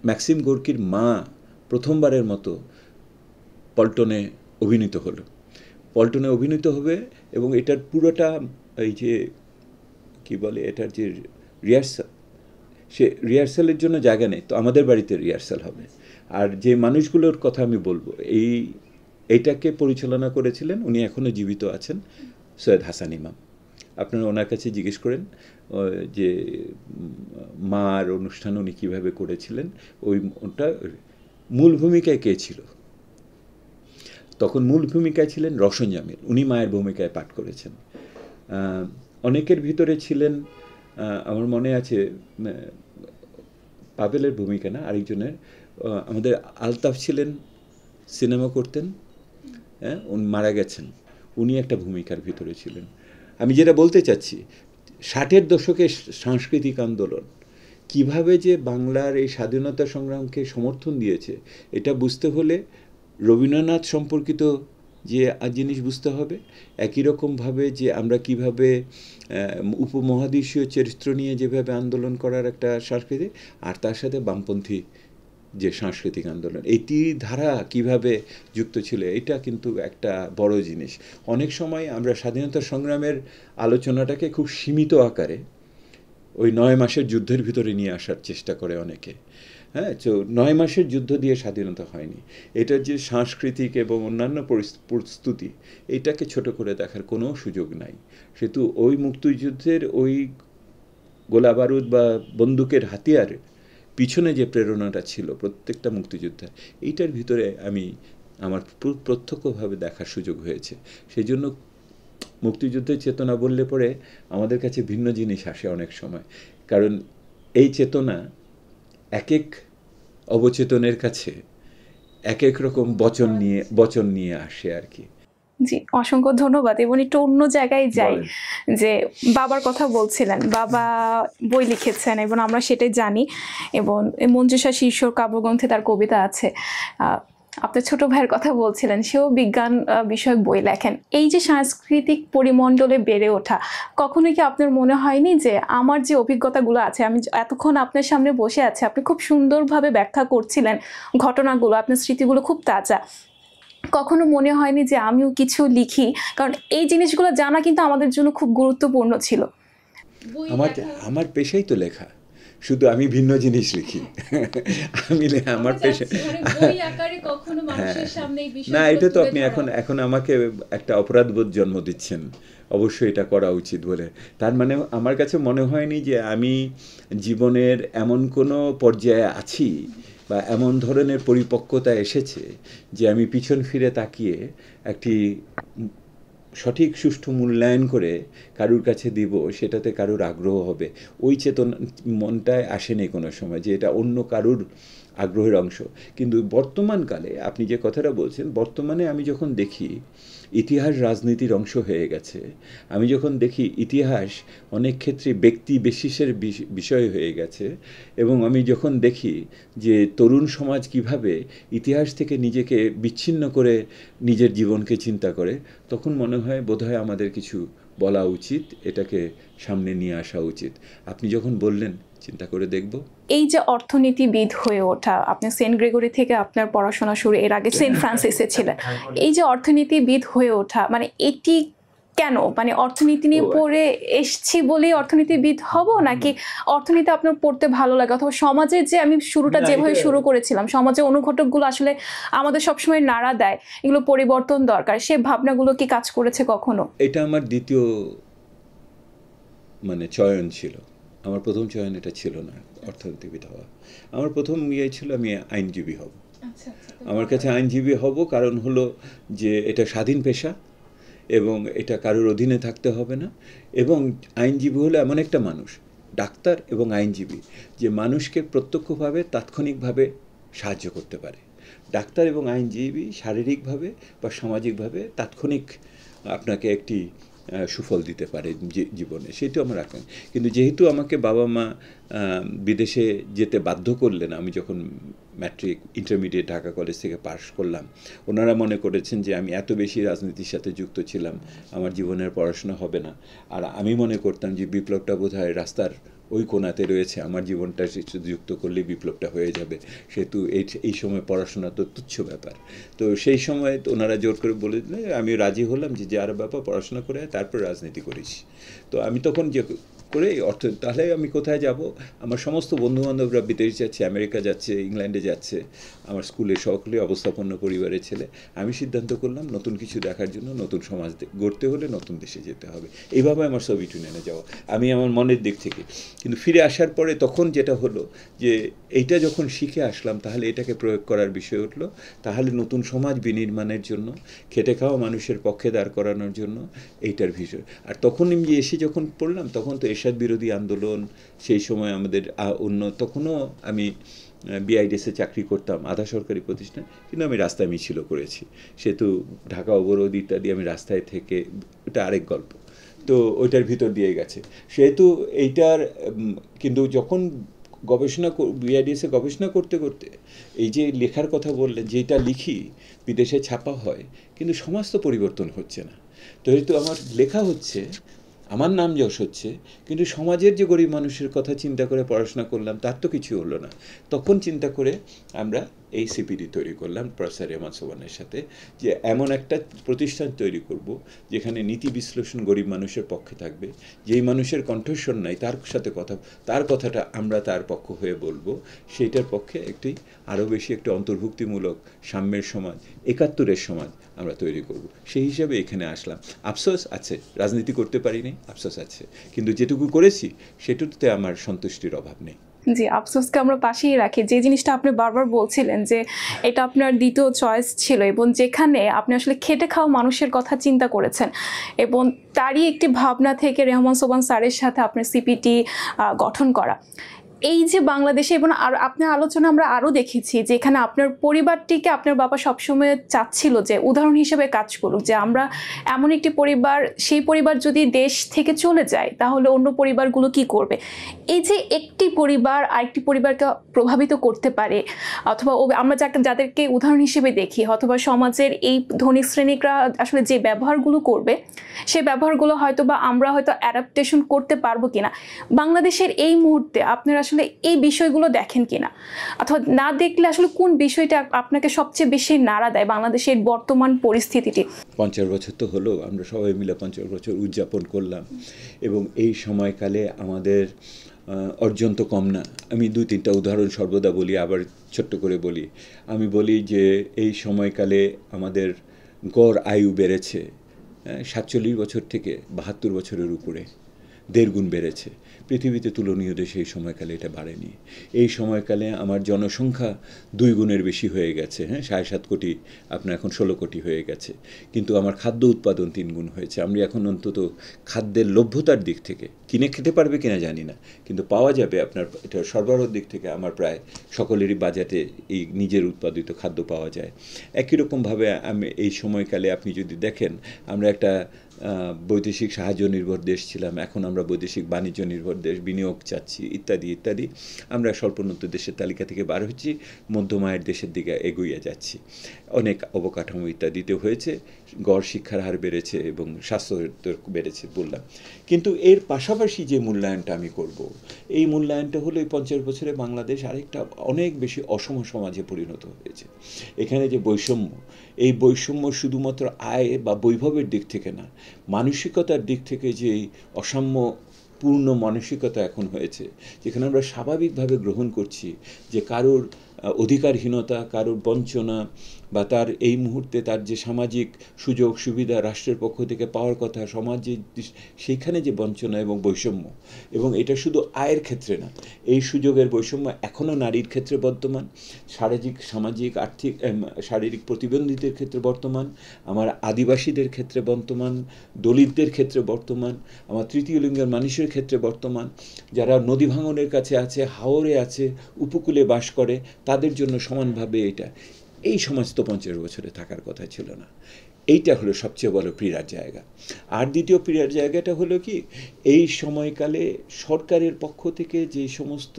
ম্যাক্সিম গোর্কির মা প্রথমবারের মতো পল্টনে অভিনীত হলো। পল্টনে অভিনীত হবে এবং এটার পুরোটা এই যে কি বলে, এটার যে রিহার্সাল, সে রিহার্সালের জন্য জায়গা নেই, তো আমাদের বাড়িতে রিহার্সাল হবে। আর যে মানুষগুলোর কথা আমি বলবো, এই এইটাকে পরিচালনা করেছিলেন, উনি এখনও জীবিত আছেন, সৈয়দ হাসান ইমাম। আপনারা ওনার কাছে জিজ্ঞেস করেন যে মার অনুষ্ঠান উনি কীভাবে করেছিলেন। ওটা মূল ভূমিকায় কে ছিল? তখন মূল ভূমিকায় ছিলেন রওশন জামিল, উনি মায়ের ভূমিকায় পাঠ করেছেন। অনেকের ভিতরে ছিলেন, আমার মনে আছে পাবেলের ভূমিকা না, আরেকজনের, আমাদের আলতাফ ছিলেন, সিনেমা করতেন, হ্যাঁ, উনি মারা গেছেন, উনি একটা ভূমিকার ভিতরে ছিলেন। আমি যেটা বলতে চাচ্ছি, 60-এর দশকে সাংস্কৃতিক আন্দোলন কিভাবে যে বাংলার এই স্বাধীনতা সংগ্রামকে সমর্থন দিয়েছে, এটা বুঝতে হলে রবীন্দ্রনাথ সম্পর্কিত যে জিনিস বুঝতে হবে, একই রকমভাবে যে আমরা কিভাবে উপমহাদেশীয় চরিত্র নিয়ে যেভাবে আন্দোলন করার একটা সংস্কৃতি, আর তার সাথে বামপন্থী যে সাংস্কৃতিক আন্দোলন, এটি ধারা কিভাবে যুক্ত ছিল, এটা কিন্তু একটা বড় জিনিস। অনেক সময় আমরা স্বাধীনতা সংগ্রামের আলোচনাটাকে খুব সীমিত আকারে ওই 9 মাসের যুদ্ধের ভিতরে নিয়ে আসার চেষ্টা করে অনেকে। হ্যাঁ, তো 9 মাসের যুদ্ধ দিয়ে স্বাধীনতা হয়নি, এটার যে সাংস্কৃতিক এবং অন্যান্য প্রস্তুতি, এটাকে ছোট করে দেখার কোনো সুযোগ নাই। সেহেতু ওই মুক্তিযুদ্ধের ওই গোলাবারুদ বা বন্দুকের হাতিয়ার পিছনে যে প্রেরণাটা ছিল প্রত্যেকটা মুক্তিযোদ্ধার, এইটার ভিতরে আমার প্রত্যক্ষভাবে দেখার সুযোগ হয়েছে। সেই জন্য মুক্তিযুদ্ধের চেতনা বললে পরে আমাদের কাছে ভিন্ন জিনিস আসে অনেক সময়, কারণ এই চেতনা এক এক অবচেতনের কাছে এক এক রকম বচন নিয়ে আসে আর কি। জি, অসংখ্য ধন্যবাদ। এবং একটু অন্য জায়গায় যাই, যে বাবার কথা বলছিলেন, বাবা বই লিখেছেন এবং আমরা সেটাই জানি, এবং মঞ্জুষা শীর্ষক কাব্যগ্রন্থে তার কবিতা আছে। আপনার ছোট ভাইয়ের কথা বলছিলেন, সেও বিজ্ঞান বিষয়ক বই লেখেন। এই যে সাংস্কৃতিক পরিমণ্ডলে বেড়ে ওঠা, কখনোই কি আপনার মনে হয়নি যে আমার যে অভিজ্ঞতাগুলো আছে, আমি এতক্ষণ আপনার সামনে বসে আছি, আপনি খুব সুন্দরভাবে ব্যাখ্যা করছিলেন ঘটনাগুলো, আপনার স্মৃতিগুলো খুব তাজা, কখনো মনে হয়নি যে আমিও কিছু লিখি? কারণ এই জিনিসগুলো জানা কিন্তু আমাদের জন্য খুব গুরুত্বপূর্ণ ছিল। আমার পেশাই তো লেখা, শুধু আমি ভিন্ন জিনিস লিখি। আমার পেশা না, এটা তো আপনি এখন আমাকে একটা অপরাধবোধ জন্ম দিচ্ছেন, অবশ্যই এটা করা উচিত বলে। তার মানে আমার কাছে মনে হয়নি যে আমি জীবনের এমন কোনো পর্যায়ে আছি বা এমন ধরনের পরিপক্কতা এসেছে যে আমি পিছন ফিরে তাকিয়ে একটি সঠিক সুষ্ঠু মূল্যায়ন করে কারুর কাছে দিব, সেটাতে কারুর আগ্রহ হবে, ওই চেতনা মনটায় আসেনি কোনো সময় যে এটা অন্য কারুর আগ্রহের অংশ। কিন্তু বর্তমানকালে আপনি যে কথাটা বলছেন, বর্তমানে আমি যখন দেখি ইতিহাস রাজনীতির অংশ হয়ে গেছে, আমি যখন দেখি ইতিহাস অনেক ক্ষেত্রে ব্যক্তি বিশেষের বিষয় হয়ে গেছে, এবং আমি যখন দেখি যে তরুণ সমাজ কিভাবে ইতিহাস থেকে নিজেকে বিচ্ছিন্ন করে নিজের জীবনকে চিন্তা করে, তখন মনে হয় বোধহয় আমাদের কিছু বলা উচিত, এটাকে সামনে নিয়ে আসা উচিত। আপনি যখন বললেন, চিন্তা করে দেখব। এই যে অর্থনীতিবিদ হয়ে ওঠা, আপনি সেন্ট গ্রেগরি থেকে আপনার পড়াশোনা শুরু, এর আগে সেন্ট ফ্রান্সিসে ছিলেন, এই যে অর্থনীতিবিদ হয়ে ওঠা, মানে এটি কেন? মানে অর্থনীতি নিয়ে পড়ে এসছি বলেই অর্থনীতিবিদ হব, নাকি অর্থনীতি আপনার পড়তে ভালো লাগে, অথবা সমাজের যে আমি শুরুটা যেভাবে শুরু করেছিলাম, সমাজের অনুঘটকগুলো আসলে আমাদের সবসময় নাড়া দেয়, এগুলো পরিবর্তন দরকার, সে ভাবনাগুলো কি কাজ করেছে কখনো? এটা আমার দ্বিতীয় চয়ন ছিল। আমার প্রথম চয়ন এটা ছিল না, অর্থনীতিবিদ হওয়া। আমার প্রথম ছিল আমি আইনজীবী হব। আমার কাছে আইনজীবী হব কারণ হলো যে এটা স্বাধীন পেশা এবং এটা কারোর অধীনে থাকতে হবে না, এবং আইনজীবী হলো এমন একটা মানুষ, ডাক্তার এবং আইনজীবী, যে মানুষকে প্রত্যক্ষভাবে তাৎক্ষণিকভাবে সাহায্য করতে পারে। ডাক্তার এবং আইনজীবী শারীরিকভাবে বা সামাজিকভাবে তাৎক্ষণিক আপনাকে একটি সুফল দিতে পারে জীবনে, সেটাও আমার রাখেন। কিন্তু যেহেতু আমাকে বাবা মা বিদেশে যেতে বাধ্য করলেন, আমি যখন ম্যাট্রিক ইন্টারমিডিয়েট ঢাকা কলেজ থেকে পাশ করলাম, ওনারা মনে করেছেন যে আমি এত বেশি রাজনীতির সাথে যুক্ত ছিলাম, আমার জীবনের পড়াশোনা হবে না। আর আমি মনে করতাম যে বিপ্লবটা বোধহয় রাস্তার ওই কোণাতে রয়েছে, আমার জীবনটা যুক্ত করলে বিপ্লবটা হয়ে যাবে, সেহেতু এই সময় পড়াশোনা তো তুচ্ছ ব্যাপার। তো সেই সময় ওনারা জোর করে বলে দিলেন, আমি রাজি হলাম যে যার ব্যাপার পড়াশোনা করে তারপর রাজনীতি করিস। তো আমি তখন যে করে এই অর্থ, তাহলে আমি কোথায় যাব? আমার সমস্ত বন্ধুবান্ধবরা বিদেশ যাচ্ছে, আমেরিকা যাচ্ছে, ইংল্যান্ডে যাচ্ছে, আমার স্কুলের সকলে অবস্থাপন্ন পরিবারের ছেলে। আমি সিদ্ধান্ত করলাম নতুন কিছু দেখার জন্য, নতুন সমাজ গড়তে হলে নতুন দেশে যেতে হবে। এইভাবে আমার সোভিয়েত ইউনিয়নে যাওয়া, আমি আমার মনের দিক থেকে। কিন্তু ফিরে আসার পরে তখন যেটা হলো যে এইটা যখন শিখে আসলাম, তাহলে এটাকে প্রয়োগ করার বিষয় উঠলো। তাহলে নতুন সমাজ বিনির্মাণের জন্য, খেটে খাওয়া মানুষের পক্ষে দাঁড় করানোর জন্য এইটার বিষয়। আর তখন আমি এসে যখন পড়লাম, তখন তো এরশাদ বিরোধী আন্দোলন, সেই সময় আমাদের তখনও আমি বিআইডিএসে চাকরি করতাম, আধা সরকারি প্রতিষ্ঠান, কিন্তু আমি রাস্তায় মিছিল করেছি। সেতু, ঢাকা অবরোধ ইত্যাদি, আমি রাস্তায় থেকে, ওটা আরেক গল্প। তো ওইটার ভিতর দিয়ে গেছে সেহেতু এইটার। কিন্তু যখন বিআইডিএসে গবেষণা করতে করতে এই যে লেখার কথা বললেন, যেটা লিখি বিদেশে ছাপা হয়, কিন্তু সমাজ তো পরিবর্তন হচ্ছে না। তো যেহেতু আমার লেখা হচ্ছে, আমার নাম যশ হচ্ছে, কিন্তু সমাজের যে গরিব মানুষের কথা চিন্তা করে পড়াশোনা করলাম, তার তো কিছু হলো না। তখন চিন্তা করে আমরা এই সিপিডি তৈরি করলাম প্রফেসর রেহমান সোবহানের সাথে, যে এমন একটা প্রতিষ্ঠান তৈরি করব যেখানে নীতি বিশ্লেষণ গরিব মানুষের পক্ষে থাকবে, যেই মানুষের কণ্ঠস্বর নাই তার সাথে তার কথাটা আমরা তার পক্ষ হয়ে বলবো, সেইটার পক্ষে একটি আরও বেশি একটি অন্তর্ভুক্তিমূলক সাম্যের সমাজ, একাত্তরের সমাজ আমরা তৈরি করব। সেই হিসাবে এখানে আসলাম। আফসোস আছে, রাজনীতি করতে পারিনি, আফসোস আছে, কিন্তু যেটুকু করেছি সেটুকুতে আমার সন্তুষ্টির অভাব নেই। জি, আফসোসকে আমরা পাশেই রাখি। যে জিনিসটা আপনি বারবার বলছিলেন যে এটা আপনার দ্বিতীয় চয়েস ছিল, এবং যেখানে আপনি আসলে খেটে খাওয়া মানুষের কথা চিন্তা করেছেন, এবং তারই একটি ভাবনা থেকে রেহমান সোবহান স্যারের সাথে আপনার সিপিটি গঠন করা। এই যে বাংলাদেশে, এবং আর আপনার আলোচনা আমরা আরও দেখেছি যে এখানে আপনার পরিবারটিকে আপনার বাবা সবসময় চাচ্ছিল যে উদাহরণ হিসেবে কাজ করুক, যে আমরা এমন একটি পরিবার, সেই পরিবার যদি দেশ থেকে চলে যায় তাহলে অন্য পরিবারগুলো কি করবে। এই যে একটি পরিবার আরেকটি পরিবারকে প্রভাবিত করতে পারে, অথবা আমরা যাদেরকে উদাহরণ হিসেবে দেখি, অথবা সমাজের এই ধনী শ্রেণীরা আসলে যে ব্যবহারগুলো করবে, সেই ব্যবহারগুলো হয়তো বা আমরা হয়তো অ্যাডাপ্টেশন করতে পারবো কিনা, বাংলাদেশের এই মুহূর্তে আপনারা আসলে এই বিষয়গুলো দেখেন কিনা, অথবা না দেখলে আসলে কোন বিষয়টা আপনাকে সবচেয়ে বেশি নাড়া দেয় বাংলাদেশের বর্তমান পরিস্থিতিটি? 50 বছর তো হলো, আমরা সবাই মিলে 50 বছর উদযাপন করলাম, এবং এই সময়কালে আমাদের অর্জন তো কম না। আমি 2-3টা উদাহরণ সর্বদা বলি, আবার ছোট্ট করে বলি। আমি বলি যে এই সময়কালে আমাদের গড় আয়ু বেড়েছে 47 বছর থেকে 72 বছরের উপরে, 1.5 গুণ বেড়েছে। পৃথিবীতে তুলনীয় দেশে এই সময়কালে এটা বাড়েনি। এই সময়কালে আমার জনসংখ্যা 2 গুণের বেশি হয়ে গেছে, 7.5 কোটি, আপনার এখন 16 কোটি হয়ে গেছে। কিন্তু আমার খাদ্য উৎপাদন 3 গুণ হয়েছে। আমরা এখন অন্তত খাদ্যের লভ্যতার দিক থেকে, কিনে খেতে পারবে কিনা জানি না, কিন্তু পাওয়া যাবে আপনার, এটা সরবরাহের দিক থেকে আমার প্রায় সকলেরই বাজেটে এই নিজের উৎপাদিত খাদ্য পাওয়া যায়। একই রকমভাবে আমি এই সময়কালে আপনি যদি দেখেন, আমরা একটা বৈদেশিক সাহায্য নির্ভর দেশ ছিলাম, এখন আমরা বৈদেশিক বাণিজ্য নির্ভর দেশ, বিনিয়োগ চাচ্ছি ইত্যাদি ইত্যাদি। আমরা স্বল্পোন্নত দেশের তালিকা থেকে বার হচ্ছি, মধ্যম আয়ের দেশের দিকে এগিয়ে যাচ্ছি। অনেক অবকাঠামো ইত্যাদিতে হয়েছে, গড় শিক্ষার হার বেড়েছে এবং স্বাস্থ্য বেড়েছে বললাম। কিন্তু এর পাশাপাশি যে মূল্যায়নটা আমি করব, এই মূল্যায়নটা হলো এই 50 বছরে বাংলাদেশ আরেকটা অনেক বেশি অসম সমাজে পরিণত হয়েছে। এখানে যে বৈষম্য, এই বৈষম্য শুধুমাত্র আয় বা বৈভবের দিক থেকে না, মানসিকতার দিক থেকে যে এই অসাম্যপূর্ণ মানসিকতা এখন হয়েছে, যেখানে আমরা স্বাভাবিকভাবে গ্রহণ করছি যে কারোর অধিকারহীনতা, কারোর বঞ্চনা, বা তার এই মুহূর্তে তার যে সামাজিক সুযোগ সুবিধা রাষ্ট্রের পক্ষ থেকে পাওয়ার কথা, সমাজে সেইখানে যে বঞ্চনা এবং বৈষম্য, এবং এটা শুধু আয়ের ক্ষেত্রে না, এই সুযোগের বৈষম্য এখনও নারীর ক্ষেত্রে বর্তমান, সামাজিক আর্থিক শারীরিক প্রতিবন্ধীদের ক্ষেত্রে বর্তমান, আমার আদিবাসীদের ক্ষেত্রে বর্তমান, দলিতদের ক্ষেত্রে বর্তমান, আমার তৃতীয় লিঙ্গের মানুষের ক্ষেত্রে বর্তমান, যারা নদী ভাঙনের কাছে আছে, হাওরে আছে, উপকূলে বাস করে, তাদের জন্য সমানভাবে এটা। এই সমাজ তো 50 বছরে থাকার কথা ছিল না। এইটা হলো সবচেয়ে বড় পীড়ার জায়গা। আর দ্বিতীয় পীড়ার জায়গাটা হলো কি, এই সময়কালে সরকারের পক্ষ থেকে যে সমস্ত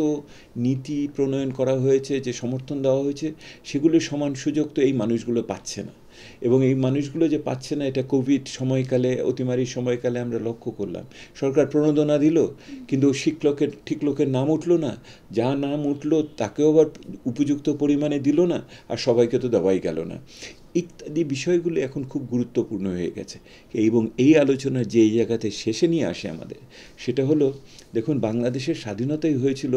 নীতি প্রণয়ন করা হয়েছে, যে সমর্থন দেওয়া হয়েছে, সেগুলোর সমান সুযোগ তো এই মানুষগুলো পাচ্ছে না। এবং এই মানুষগুলো যে পাচ্ছে না, এটা কোভিড সময়কালে, অতিমারির সময়কালে আমরা লক্ষ্য করলাম। সরকার প্রণোদনা দিল, কিন্তু ঠিক লোকের নাম উঠলো না, যা নাম উঠলো তাকেও আবার উপযুক্ত পরিমাণে দিল না, আর সবাইকে তো দেওয়াই গেল না। ইত্যাদি বিষয়গুলো এখন খুব গুরুত্বপূর্ণ হয়ে গেছে। এবং এই আলোচনা যে জায়গাতে শেষে নিয়ে আসে আমাদের, সেটা হলো দেখুন, বাংলাদেশের স্বাধীনতাই হয়েছিল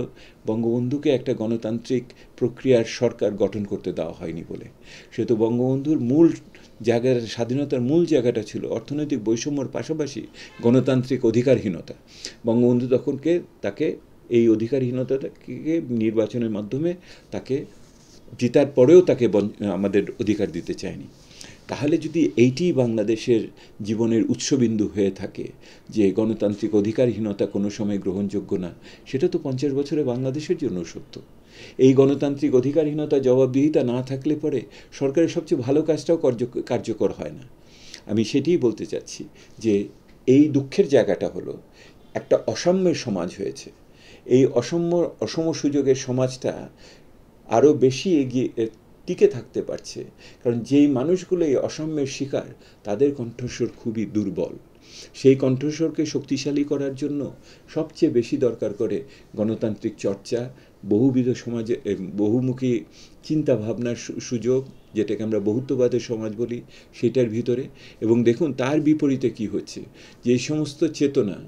বঙ্গবন্ধুকে একটা গণতান্ত্রিক প্রক্রিয়ার সরকার গঠন করতে দেওয়া হয়নি বলে। সে তো বঙ্গবন্ধুর মূল জায়গার, স্বাধীনতার মূল জায়গাটা ছিল অর্থনৈতিক বৈষম্যর পাশাপাশি গণতান্ত্রিক অধিকারহীনতা। বঙ্গবন্ধু তাকে এই অধিকারহীনতাকে নির্বাচনের মাধ্যমে তাকে জেতার পরেও তাকে আমাদের অধিকার দিতে চায়নি। তাহলে যদি এইটি বাংলাদেশের জীবনের উৎসবিন্দু হয়ে থাকে যে গণতান্ত্রিক অধিকারহীনতা কোনো সময় গ্রহণযোগ্য না, সেটা তো 50 বছরে বাংলাদেশের জন্য সত্য। এই গণতান্ত্রিক অধিকারহীনতা, জবাবদিহিতা না থাকলে পরে সরকারের সবচেয়ে ভালো কাজটাও কার্যকর হয় না। আমি সেটিই বলতে চাচ্ছি যে এই দুঃখের জায়গাটা হলো একটা অসাম্যের সমাজ হয়েছে। এই অসম সুযোগের সমাজটা আরও বেশি এগিয়ে টিকে থাকতে পারছে কারণ যেই মানুষগুলো এই অসাম্যের শিকার, তাদের কণ্ঠস্বর খুবই দুর্বল। সেই কণ্ঠস্বরকে শক্তিশালী করার জন্য সবচেয়ে বেশি দরকার করে গণতান্ত্রিক চর্চা, বহুবিধ সমাজে বহুমুখী চিন্তা ভাবনার সুযোগ, যেটাকে আমরা বহুত্ববাদের সমাজ বলি, সেটার ভিতরে। এবং দেখুন তার বিপরীতে কি হচ্ছে, যে সমস্ত চেতনা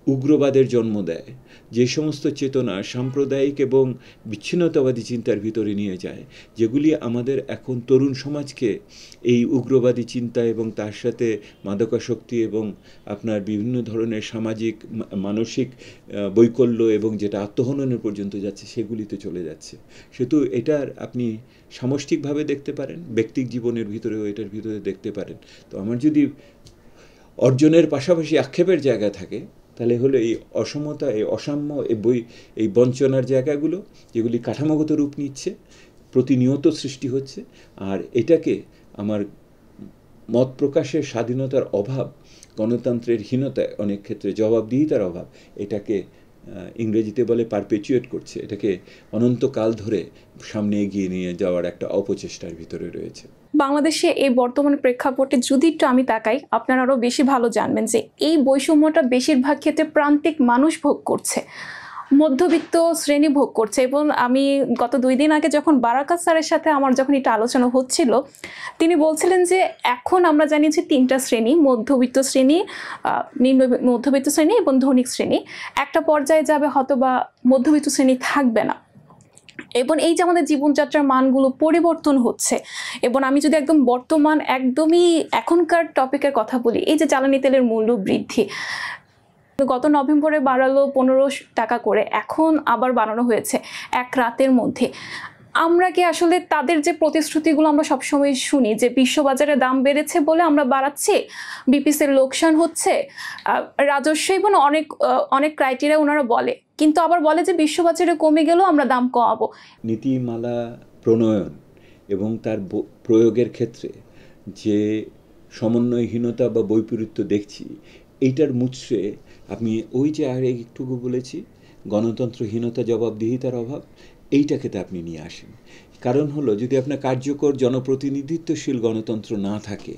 উগ্রবাদের জন্ম দেয়, যে সমস্ত চেতনা সাম্প্রদায়িক এবং বিচ্ছিন্নতাবাদী চিন্তার ভিতরে নিয়ে যায়, যেগুলি আমাদের এখন তরুণ সমাজকে এই উগ্রবাদী চিন্তা এবং তার সাথে মাদকাসক্তি এবং আপনার বিভিন্ন ধরনের সামাজিক মানসিক বৈকল্য এবং যেটা আত্মহননের পর্যন্ত যাচ্ছে, সেগুলিতে চলে যাচ্ছে। সেহেতু এটার আপনি সামষ্টিকভাবে দেখতে পারেন, ব্যক্তিক জীবনের ভিতরেও এটার ভিতরে দেখতে পারেন। তো আমার যদি অর্জনের পাশাপাশি আক্ষেপের জায়গা থাকে, তাহলে হলো এই অসমতা, এই অসাম্য, এই বঞ্চনার জায়গাগুলো, যেগুলি কাঠামোগত রূপ নিচ্ছে, প্রতিনিয়ত সৃষ্টি হচ্ছে। আর এটাকে আমার মত প্রকাশের স্বাধীনতার অভাব, গণতন্ত্রের হীনতা, অনেক ক্ষেত্রে জবাবদিহিতার অভাব, এটাকে ইংরেজিতে বলে পারপেচুয়েট করছে। এটাকে অনন্তকাল ধরে সামনে এগিয়ে নিয়ে যাওয়ার একটা অপচেষ্টার ভিতরে রয়েছে। বাংলাদেশে এই বর্তমান প্রেক্ষাপটে যদি একটু আমি তাকাই, আপনারা আরও বেশি ভালো জানবেন যে এই বৈষম্যটা বেশিরভাগ ক্ষেত্রে প্রান্তিক মানুষ ভোগ করছে, মধ্যবিত্ত শ্রেণী ভোগ করছে। এবং আমি গত 2 দিন আগে যখন বারাকাত স্যারের সাথে আমার যখন এটা আলোচনা হচ্ছিল, তিনি বলছিলেন যে এখন আমরা জানি যে 3টা শ্রেণী, মধ্যবিত্ত শ্রেণী, নিম্ন মধ্যবিত্ত শ্রেণী এবং ধনিক শ্রেণী। একটা পর্যায়ে যাবে হয়তো বা মধ্যবিত্ত শ্রেণী থাকবে না। এবং এই যে আমাদের জীবনযাত্রার মানগুলো পরিবর্তন হচ্ছে, এবং আমি যদি একদম বর্তমান একদমই এখনকার টপিকের কথা বলি, এই যে জ্বালানি তেলের মূল্য বৃদ্ধি গত নভেম্বরে বাড়ালো 15 টাকা করে, এখন আবার বাড়ানো হয়েছে এক রাতের মধ্যে। আমরা কি আসলে তাদের যে প্রতিশ্রুতিগুলো আমরা সবসময় শুনি যে বিশ্ববাজারে দাম বেড়েছে বলে আমরা বাড়াচ্ছি, বিপিসির লোকসান হচ্ছে, রাজস্ব এবং অনেক ক্রাইটেরিয়া ওনারা বলে, কিন্তু আবার বলে যে বিশ্ববাজারে কমে গেলেও আমরা দাম কমাবো। নীতিমালা প্রণয়ন এবং তার প্রয়োগের ক্ষেত্রে যে সমন্বয়হীনতা বা বৈপরীত্য দেখছি, এইটার মুচড়ে আমি ওই যে আর একটুকু বলেছি গণতন্ত্রহীনতা, জবাবদিহিতার অভাব, এইটাকে আপনি নিয়ে আসেন। কারণ হলো, যদি আপনার কার্যকর জনপ্রতিনিধিত্বশীল গণতন্ত্র না থাকে,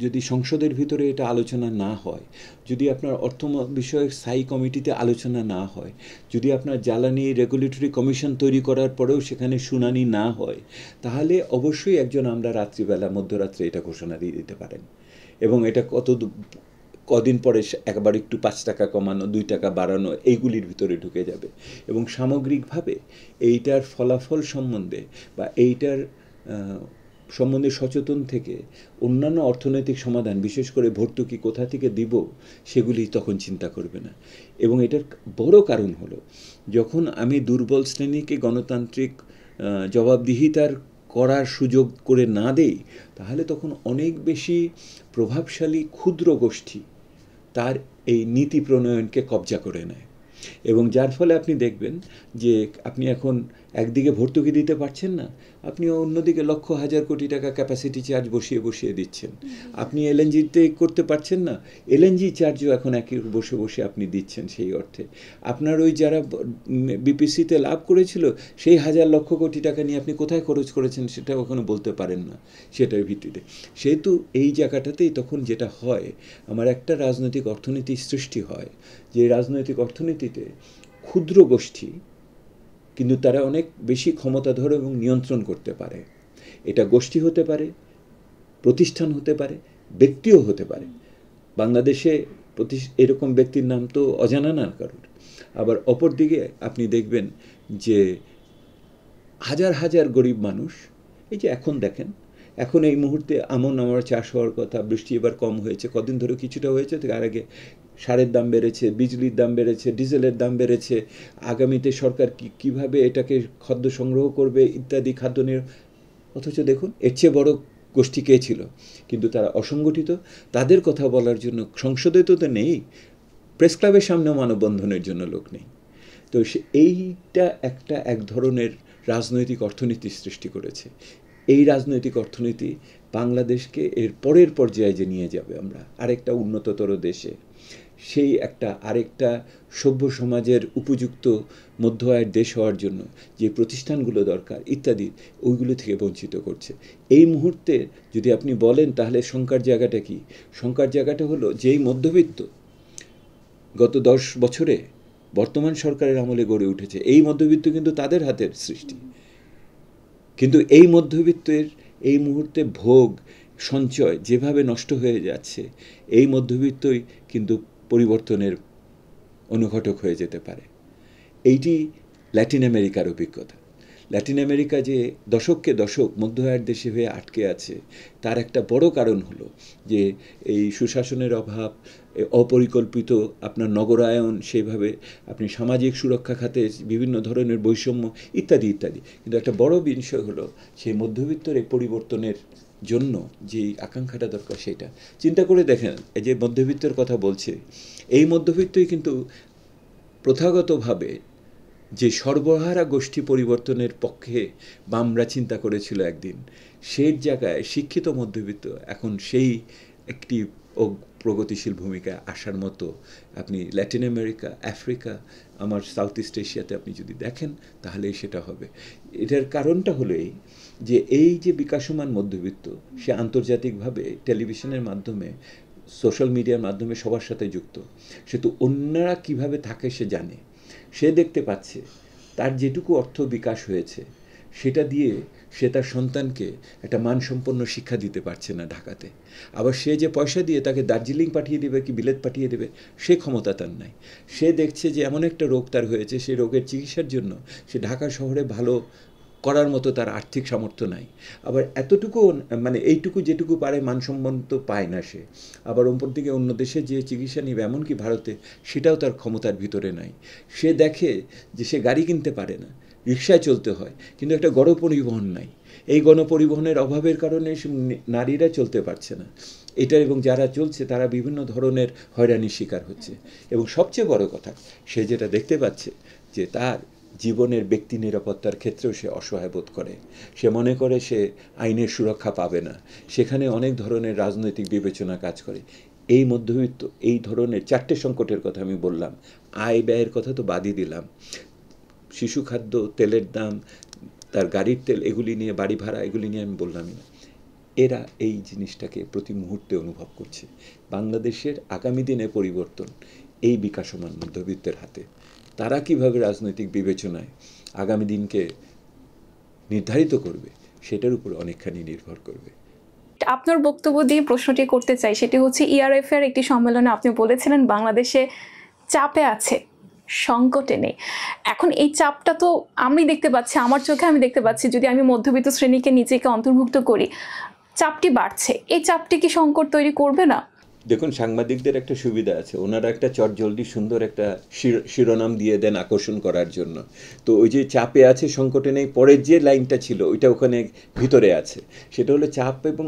যদি সংসদের ভিতরে এটা আলোচনা না হয়, যদি আপনার অর্থ বিষয়ক স্থায়ী কমিটিতে আলোচনা না হয়, যদি আপনার জ্বালানি রেগুলেটরি কমিশন তৈরি করার পরেও সেখানে শুনানি না হয়, তাহলে অবশ্যই একজন আমরা রাত্রিবেলা মধ্যরাত্রে এটা ঘোষণা দিয়ে দিতে পারেন। এবং এটা কদিন পরে একবার একটু 5 টাকা কমানো, 2 টাকা বাড়ানো, এইগুলির ভিতরে ঢুকে যাবে। এবং সামগ্রিকভাবে এইটার ফলাফল সম্বন্ধে বা এইটার সম্বন্ধে সচেতন থেকে অন্যান্য অর্থনৈতিক সমাধান, বিশেষ করে ভর্তুকি কোথা থেকে দিব, সেগুলি তখন চিন্তা করবে না। এবং এটার বড় কারণ হলো, যখন আমি দুর্বল শ্রেণীকে গণতান্ত্রিক জবাবদিহিতার করার সুযোগ করে না দেই, তাহলে তখন অনেক বেশি প্রভাবশালী ক্ষুদ্র গোষ্ঠী তার এই নীতি প্রণয়নকে কবজা করে নেয়। এবং যার ফলে আপনি দেখবেন যে আপনি এখন একদিকে ভর্তুকি দিতে পারছেন না, আপনি অন্যদিকে লক্ষ হাজার কোটি টাকা ক্যাপাসিটি চার্জ বসিয়ে দিচ্ছেন। আপনি এলএনজিতে করতে পারছেন না, এলএনজি চার্জও এখন একই বসে আপনি দিচ্ছেন। সেই অর্থে আপনার ওই যারা বিপিসিতে লাভ করেছিল, সেই হাজার লক্ষ কোটি টাকা নিয়ে আপনি কোথায় খরচ করেছেন সেটাও এখনো বলতে পারেন না সেটার ভিত্তিতে। সেহেতু এই জায়গাটাতেই তখন যেটা হয়, আমার একটা রাজনৈতিক অর্থনীতি সৃষ্টি হয়, যে রাজনৈতিক অর্থনীতিতে ক্ষুদ্র গোষ্ঠী কিন্তু তারা অনেক বেশি ক্ষমতাধর এবং নিয়ন্ত্রণ করতে পারে। এটা গোষ্ঠী হতে পারে, প্রতিষ্ঠান হতে পারে, ব্যক্তিও হতে পারে। বাংলাদেশে এরকম ব্যক্তির নাম তো অজানা না কারোর। আবার অপরদিকে আপনি দেখবেন যে হাজার হাজার গরিব মানুষ, এই যে এখন দেখেন, এখন এই মুহূর্তে আমার চাষ হওয়ার কথা, বৃষ্টি এবার কম হয়েছে, কদিন ধরে কিছুটা হয়েছে, তার আগে সারের দাম বেড়েছে, বিজলির দাম বেড়েছে, ডিজেলের দাম বেড়েছে, আগামীতে সরকার কীভাবে এটাকে খাদ্য সংগ্রহ করবে ইত্যাদি খাদ্য নিয়ে, অথচ দেখুন এর চেয়ে বড় গোষ্ঠী কে ছিল, কিন্তু তারা অসংগঠিত, তাদের কথা বলার জন্য সংসদে তো নেই, প্রেস ক্লাবের সামনেও মানববন্ধনের জন্য লোক নেই। তো এইটা এক ধরনের রাজনৈতিক অর্থনীতি সৃষ্টি করেছে। এই রাজনৈতিক অর্থনীতি বাংলাদেশকে এর পরের পর্যায়ে যে নিয়ে যাবে আমরা আরেকটা উন্নততর দেশে, সেই আরেকটা সভ্য সমাজের উপযুক্ত মধ্য আয়ের দেশ হওয়ার জন্য যে প্রতিষ্ঠানগুলো দরকার ইত্যাদি, ওইগুলো থেকে বঞ্চিত করছে। এই মুহূর্তে যদি আপনি বলেন তাহলে শঙ্কার জায়গাটা কি? শঙ্কার জায়গাটা হলো যেই মধ্যবিত্ত গত 10 বছরে বর্তমান সরকারের আমলে গড়ে উঠেছে, এই মধ্যবিত্ত কিন্তু তাদের হাতের সৃষ্টি, কিন্তু এই মধ্যবিত্তের এই মুহূর্তে ভোগ সঞ্চয় যেভাবে নষ্ট হয়ে যাচ্ছে, এই মধ্যবিত্তই কিন্তু পরিবর্তনের অনুঘটক হয়ে যেতে পারে। এইটি ল্যাটিন আমেরিকার অভিজ্ঞতা। ল্যাটিন আমেরিকা যে দশককে দশক মধ্য আয়ের দেশে হয়ে আটকে আছে, তার একটা বড় কারণ হলো যে এই সুশাসনের অভাব, অপরিকল্পিত আপনার নগরায়ন, সেইভাবে আপনি সামাজিক সুরক্ষা খাতে বিভিন্ন ধরনের বৈষম্য ইত্যাদি ইত্যাদি। কিন্তু একটা বড় বিষয় হলো সেই মধ্যবিত্তের এই পরিবর্তনের জন্য যে আকাঙ্ক্ষাটা দরকার, সেটা চিন্তা করে দেখেন। এই যে মধ্যবিত্তের কথা বলছে, এই মধ্যবিত্তই কিন্তু প্রথাগতভাবে যে সর্বহারা গোষ্ঠী পরিবর্তনের পক্ষে বামরা চিন্তা করেছিল একদিন, সেই জায়গায় শিক্ষিত মধ্যবিত্ত এখন সেই একটি প্রগতিশীল ভূমিকায় আসার মতো আপনি ল্যাটিন আমেরিকা, আফ্রিকা, আমার সাউথ ইস্ট এশিয়াতে আপনি যদি দেখেন তাহলেই সেটা হবে। এটার কারণটা হলো এই যে এই যে বিকাশমান মধ্যবিত্ত, সে আন্তর্জাতিকভাবে টেলিভিশনের মাধ্যমে, সোশ্যাল মিডিয়ার মাধ্যমে সবার সাথে যুক্ত। সে তো অন্যরা কীভাবে থাকে সে জানে, সে দেখতে পাচ্ছে তার যেটুকু অর্থ বিকাশ হয়েছে সেটা দিয়ে সে তার সন্তানকে একটা মানসম্পন্ন শিক্ষা দিতে পারছে না ঢাকাতে। আবার সে যে পয়সা দিয়ে তাকে দার্জিলিং পাঠিয়ে দেবে কি বিলেত পাঠিয়ে দেবে, সে ক্ষমতা তার নাই। সে দেখছে যে এমন একটা রোগ তার হয়েছে, সেই রোগের চিকিৎসার জন্য সে ঢাকা শহরে ভালো করার মতো তার আর্থিক সামর্থ্য নাই। আবার এতটুকু মানে এইটুকু যেটুকু পারে মানসম্মত পায় না সে। আবার অপর দিকে অন্য দেশে যে চিকিৎসা নিবে, এমনকি ভারতে, সেটাও তার ক্ষমতার ভিতরে নাই। সে দেখে যে সে গাড়ি কিনতে পারে না, রিকশায় চলতে হয়, কিন্তু একটা গণপরিবহন নাই। এই গণপরিবহনের অভাবের কারণে নারীরা চলতে পারছে না এটা, এবং যারা চলছে তারা বিভিন্ন ধরনের হয়রানির শিকার হচ্ছে। এবং সবচেয়ে বড় কথা, সে যেটা দেখতে পাচ্ছে যে তার জীবনের ব্যক্তি নিরাপত্তার ক্ষেত্রেও সে অসহায় বোধ করে। সে মনে করে সে আইনের সুরক্ষা পাবে না, সেখানে অনেক ধরনের রাজনৈতিক বিবেচনা কাজ করে। এই মধ্যবিত্ত এই ধরনের 4টে সংকটের কথা আমি বললাম, আয় ব্যয়ের কথা তো বাদই দিলাম, শিশু খাদ্য, তেলের দাম, তার গাড়ির তেল, এগুলি নিয়ে, বাড়ি ভাড়া, এগুলি নিয়ে আমি বললামই না। এরা এই জিনিসটাকে প্রতি মুহূর্তে অনুভব করছে। বাংলাদেশের আগামী দিনে পরিবর্তন এই বিকাশমান মধ্যবিত্তের হাতে। তারা কিভাবে রাজনৈতিক বিবেচনায় আগামী দিনকে নির্ধারিত করবে, সেটার উপর অনেকখানি নির্ভর করবে। আপনার বক্তব্য দিয়ে প্রশ্নটি করতে চাই, সেটি হচ্ছে ইআরএফ এর একটি সম্মেলনে আপনি বলেছিলেন বাংলাদেশে চাপে আছে, সংকটে নেই। এখন এই চাপটা তো আমি দেখতে পাচ্ছি, আমার চোখে আমি দেখতে পাচ্ছি, যদি আমি মধ্যবিত্ত শ্রেণীকে নিজেকে অন্তর্ভুক্ত করি, চাপটি বাড়ছে। এই চাপটি কি সংকট তৈরি করবে না? দেখুন, সাংবাদিকদের একটা সুবিধা আছে, ওনারা একটা চটজলদি সুন্দর একটা শিরোনাম দিয়ে দেন আকর্ষণ করার জন্য। তো ওই যে চাপে আছে সংকটে নেই, পরের যে লাইনটা ছিল ওইটা ওখানে ভিতরে আছে। সেটা হলো চাপ, এবং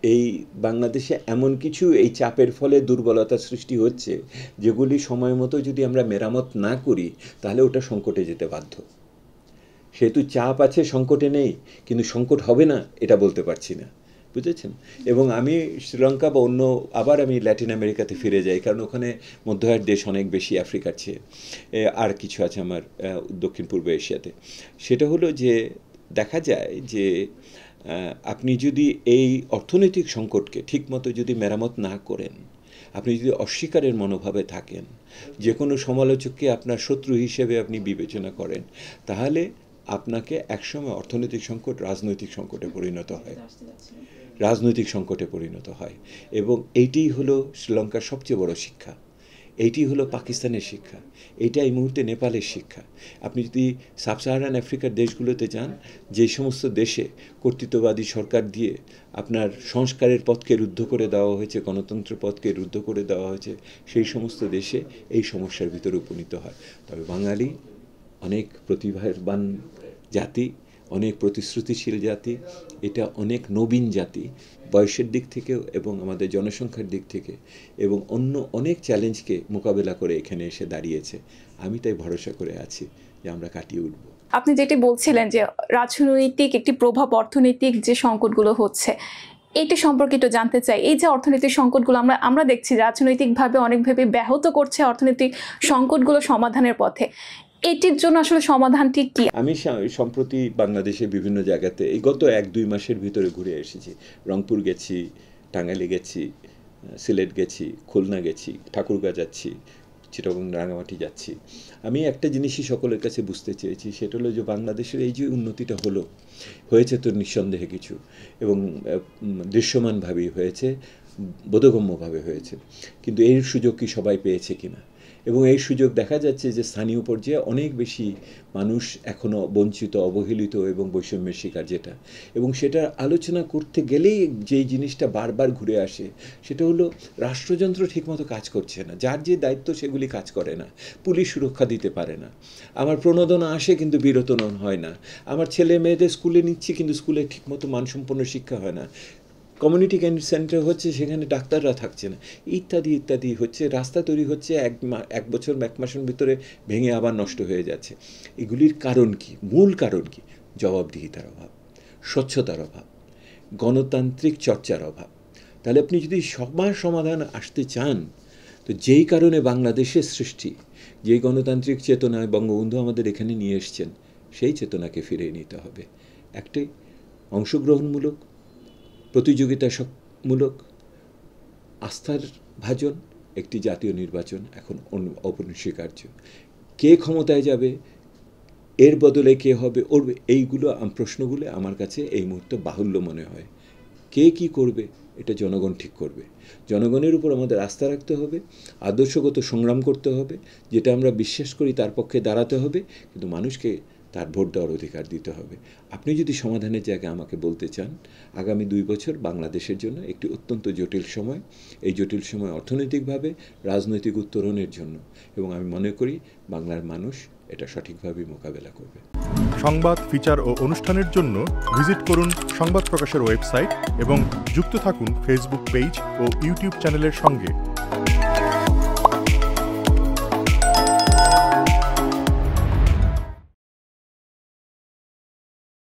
এই বাংলাদেশে এমন কিছু এই চাপের ফলে দুর্বলতা সৃষ্টি হচ্ছে, যেগুলি সময় মতো যদি আমরা মেরামত না করি তাহলে ওটা সংকটে যেতে বাধ্য। সেহেতু চাপ আছে, সংকটে নেই, কিন্তু সংকট হবে না এটা বলতে পারছি না, বুঝেছেন? এবং আমি শ্রীলঙ্কা বা অন্য, আবার আমি ল্যাটিন আমেরিকাতে ফিরে যাই, কারণ ওখানে মধ্য আয়ের দেশ অনেক বেশি আফ্রিকার চেয়ে। আর কিছু আছে আমার দক্ষিণ পূর্ব এশিয়াতে। সেটা হলো যে দেখা যায় যে আপনি যদি এই অর্থনৈতিক সংকটকে ঠিকমতো যদি মেরামত না করেন, আপনি যদি অস্বীকারের মনোভাবে থাকেন, যে কোনো সমালোচককে আপনার শত্রু হিসেবে আপনি বিবেচনা করেন, তাহলে আপনাকে একসময় অর্থনৈতিক সংকট রাজনৈতিক সংকটে পরিণত হয় এবং এইটিই হলো শ্রীলঙ্কার সবচেয়ে বড় শিক্ষা, এইটি হলো পাকিস্তানের শিক্ষা, এইটা এই মুহূর্তে নেপালের শিক্ষা। আপনি যদি সাব সাহারান আফ্রিকার দেশগুলোতে যান, যে সমস্ত দেশে কর্তৃত্ববাদী সরকার দিয়ে আপনার সংস্কারের পথকে রুদ্ধ করে দেওয়া হয়েছে, গণতন্ত্রের পথকে রুদ্ধ করে দেওয়া হয়েছে, সেই সমস্ত দেশে এই সমস্যার ভিতরে উপনীত হয়। তবে বাঙালি অনেক প্রতিভাবান জাতি, অনেক প্রতিশ্রুতিশীল জাতি, এটা অনেক নবীন জাতি বয়সের দিক থেকেও এবং আমাদের জনসংখ্যার দিক থেকে, এবং অন্য অনেক চ্যালেঞ্জকে মোকাবেলা করে এখানে এসে দাঁড়িয়েছে। আমি তাই ভরসা করে আছি যে আমরা কাটিয়ে উঠব। আপনি যেটি বলছিলেন যে রাজনৈতিক একটি প্রভাব, অর্থনৈতিক যে সংকটগুলো হচ্ছে, এইটা সম্পর্কে একটু জানতে চাই। এই যে অর্থনৈতিক সংকটগুলো আমরা দেখছি রাজনৈতিকভাবে অনেকভাবে ব্যাহত করছে অর্থনৈতিক সংকটগুলো সমাধানের পথে, এটির জন্য আসলে সমাধানটি কি? আমি সম্প্রতি বাংলাদেশের বিভিন্ন জায়গাতে এই গত 1-2 মাসের ভিতরে ঘুরে এসেছি। রংপুর গেছি, টাঙ্গাইলে গেছি, সিলেট গেছি, খুলনা গেছি, ঠাকুরগাঁ যাচ্ছি, চিটাগং, রাঙামাটি যাচ্ছি। আমি একটা জিনিসই সকলের কাছে বুঝতে চেয়েছি, সেটা হলো যে বাংলাদেশের এই যে উন্নতিটা হয়েছে তো নিঃসন্দেহে কিছু, এবং দৃশ্যমানভাবেই হয়েছে, বোধগম্যভাবে হয়েছে, কিন্তু এর সুযোগ কি সবাই পেয়েছে কিনা? এবং এই সুযোগ দেখা যাচ্ছে যে স্থানীয় পর্যায়ে অনেক বেশি মানুষ এখনও বঞ্চিত, অবহেলিত এবং বৈষম্যের শিকার, যেটা, এবং সেটা আলোচনা করতে গেলেই যেই জিনিসটা বারবার ঘুরে আসে সেটা হলো রাষ্ট্রযন্ত্র ঠিকমতো কাজ করছে না, যার যে দায়িত্ব সেগুলি কাজ করে না, পুলিশ সুরক্ষা দিতে পারে না, আমার প্রণোদনা আসে কিন্তু বিরতন হয় না, আমার ছেলে মেয়েদের স্কুলে নিচ্ছি কিন্তু স্কুলে ঠিকমতো মানসম্পন্ন শিক্ষা হয় না, কমিউনিটি সেন্টার হচ্ছে সেখানে ডাক্তাররা থাকছে না, ইত্যাদি ইত্যাদি হচ্ছে। রাস্তা তৈরি হচ্ছে এক বছর 1 মাসের ভিতরে ভেঙে আবার নষ্ট হয়ে যাচ্ছে। এগুলির কারণ কি? মূল কারণ কি? জবাবদিহিতার অভাব, স্বচ্ছতার অভাব, গণতান্ত্রিক চর্চার অভাব। তাহলে আপনি যদি সবার সমাধান আসতে চান, তো যেই কারণে বাংলাদেশের সৃষ্টি, যেই গণতান্ত্রিক চেতনায় বঙ্গবন্ধু আমাদের এখানে নিয়ে এসছেন, সেই চেতনাকে ফিরিয়ে নিতে হবে। একটি অংশগ্রহণমূলক, প্রতিযোগিতামূলক, আস্থার ভাজন একটি জাতীয় নির্বাচন এখন অপরিহার্য। কে ক্ষমতায় যাবে, এর বদলে কে হবে, এইগুলো প্রশ্নগুলো আমার কাছে এই মুহূর্তে বাহুল্য মনে হয়। কে কি করবে এটা জনগণ ঠিক করবে। জনগণের উপর আমাদের আস্থা রাখতে হবে, আদর্শগত সংগ্রাম করতে হবে, যেটা আমরা বিশ্বাস করি তার পক্ষে দাঁড়াতে হবে, কিন্তু মানুষকে তার ভোট দেওয়ার অধিকার দিতে হবে। আপনি যদি সমাধানের জায়গায় আমাকে বলতে চান, আগামী 2 বছর বাংলাদেশের জন্য একটি অত্যন্ত জটিল সময়, এই জটিল সময় অর্থনৈতিকভাবে, রাজনৈতিক উত্তরণের জন্য, এবং আমি মনে করি বাংলার মানুষ এটা সঠিকভাবে মোকাবেলা করবে। সংবাদ, ফিচার ও অনুষ্ঠানের জন্য ভিজিট করুন সংবাদ প্রকাশের ওয়েবসাইট এবং যুক্ত থাকুন ফেসবুক পেজ ও ইউটিউব চ্যানেলের সঙ্গে।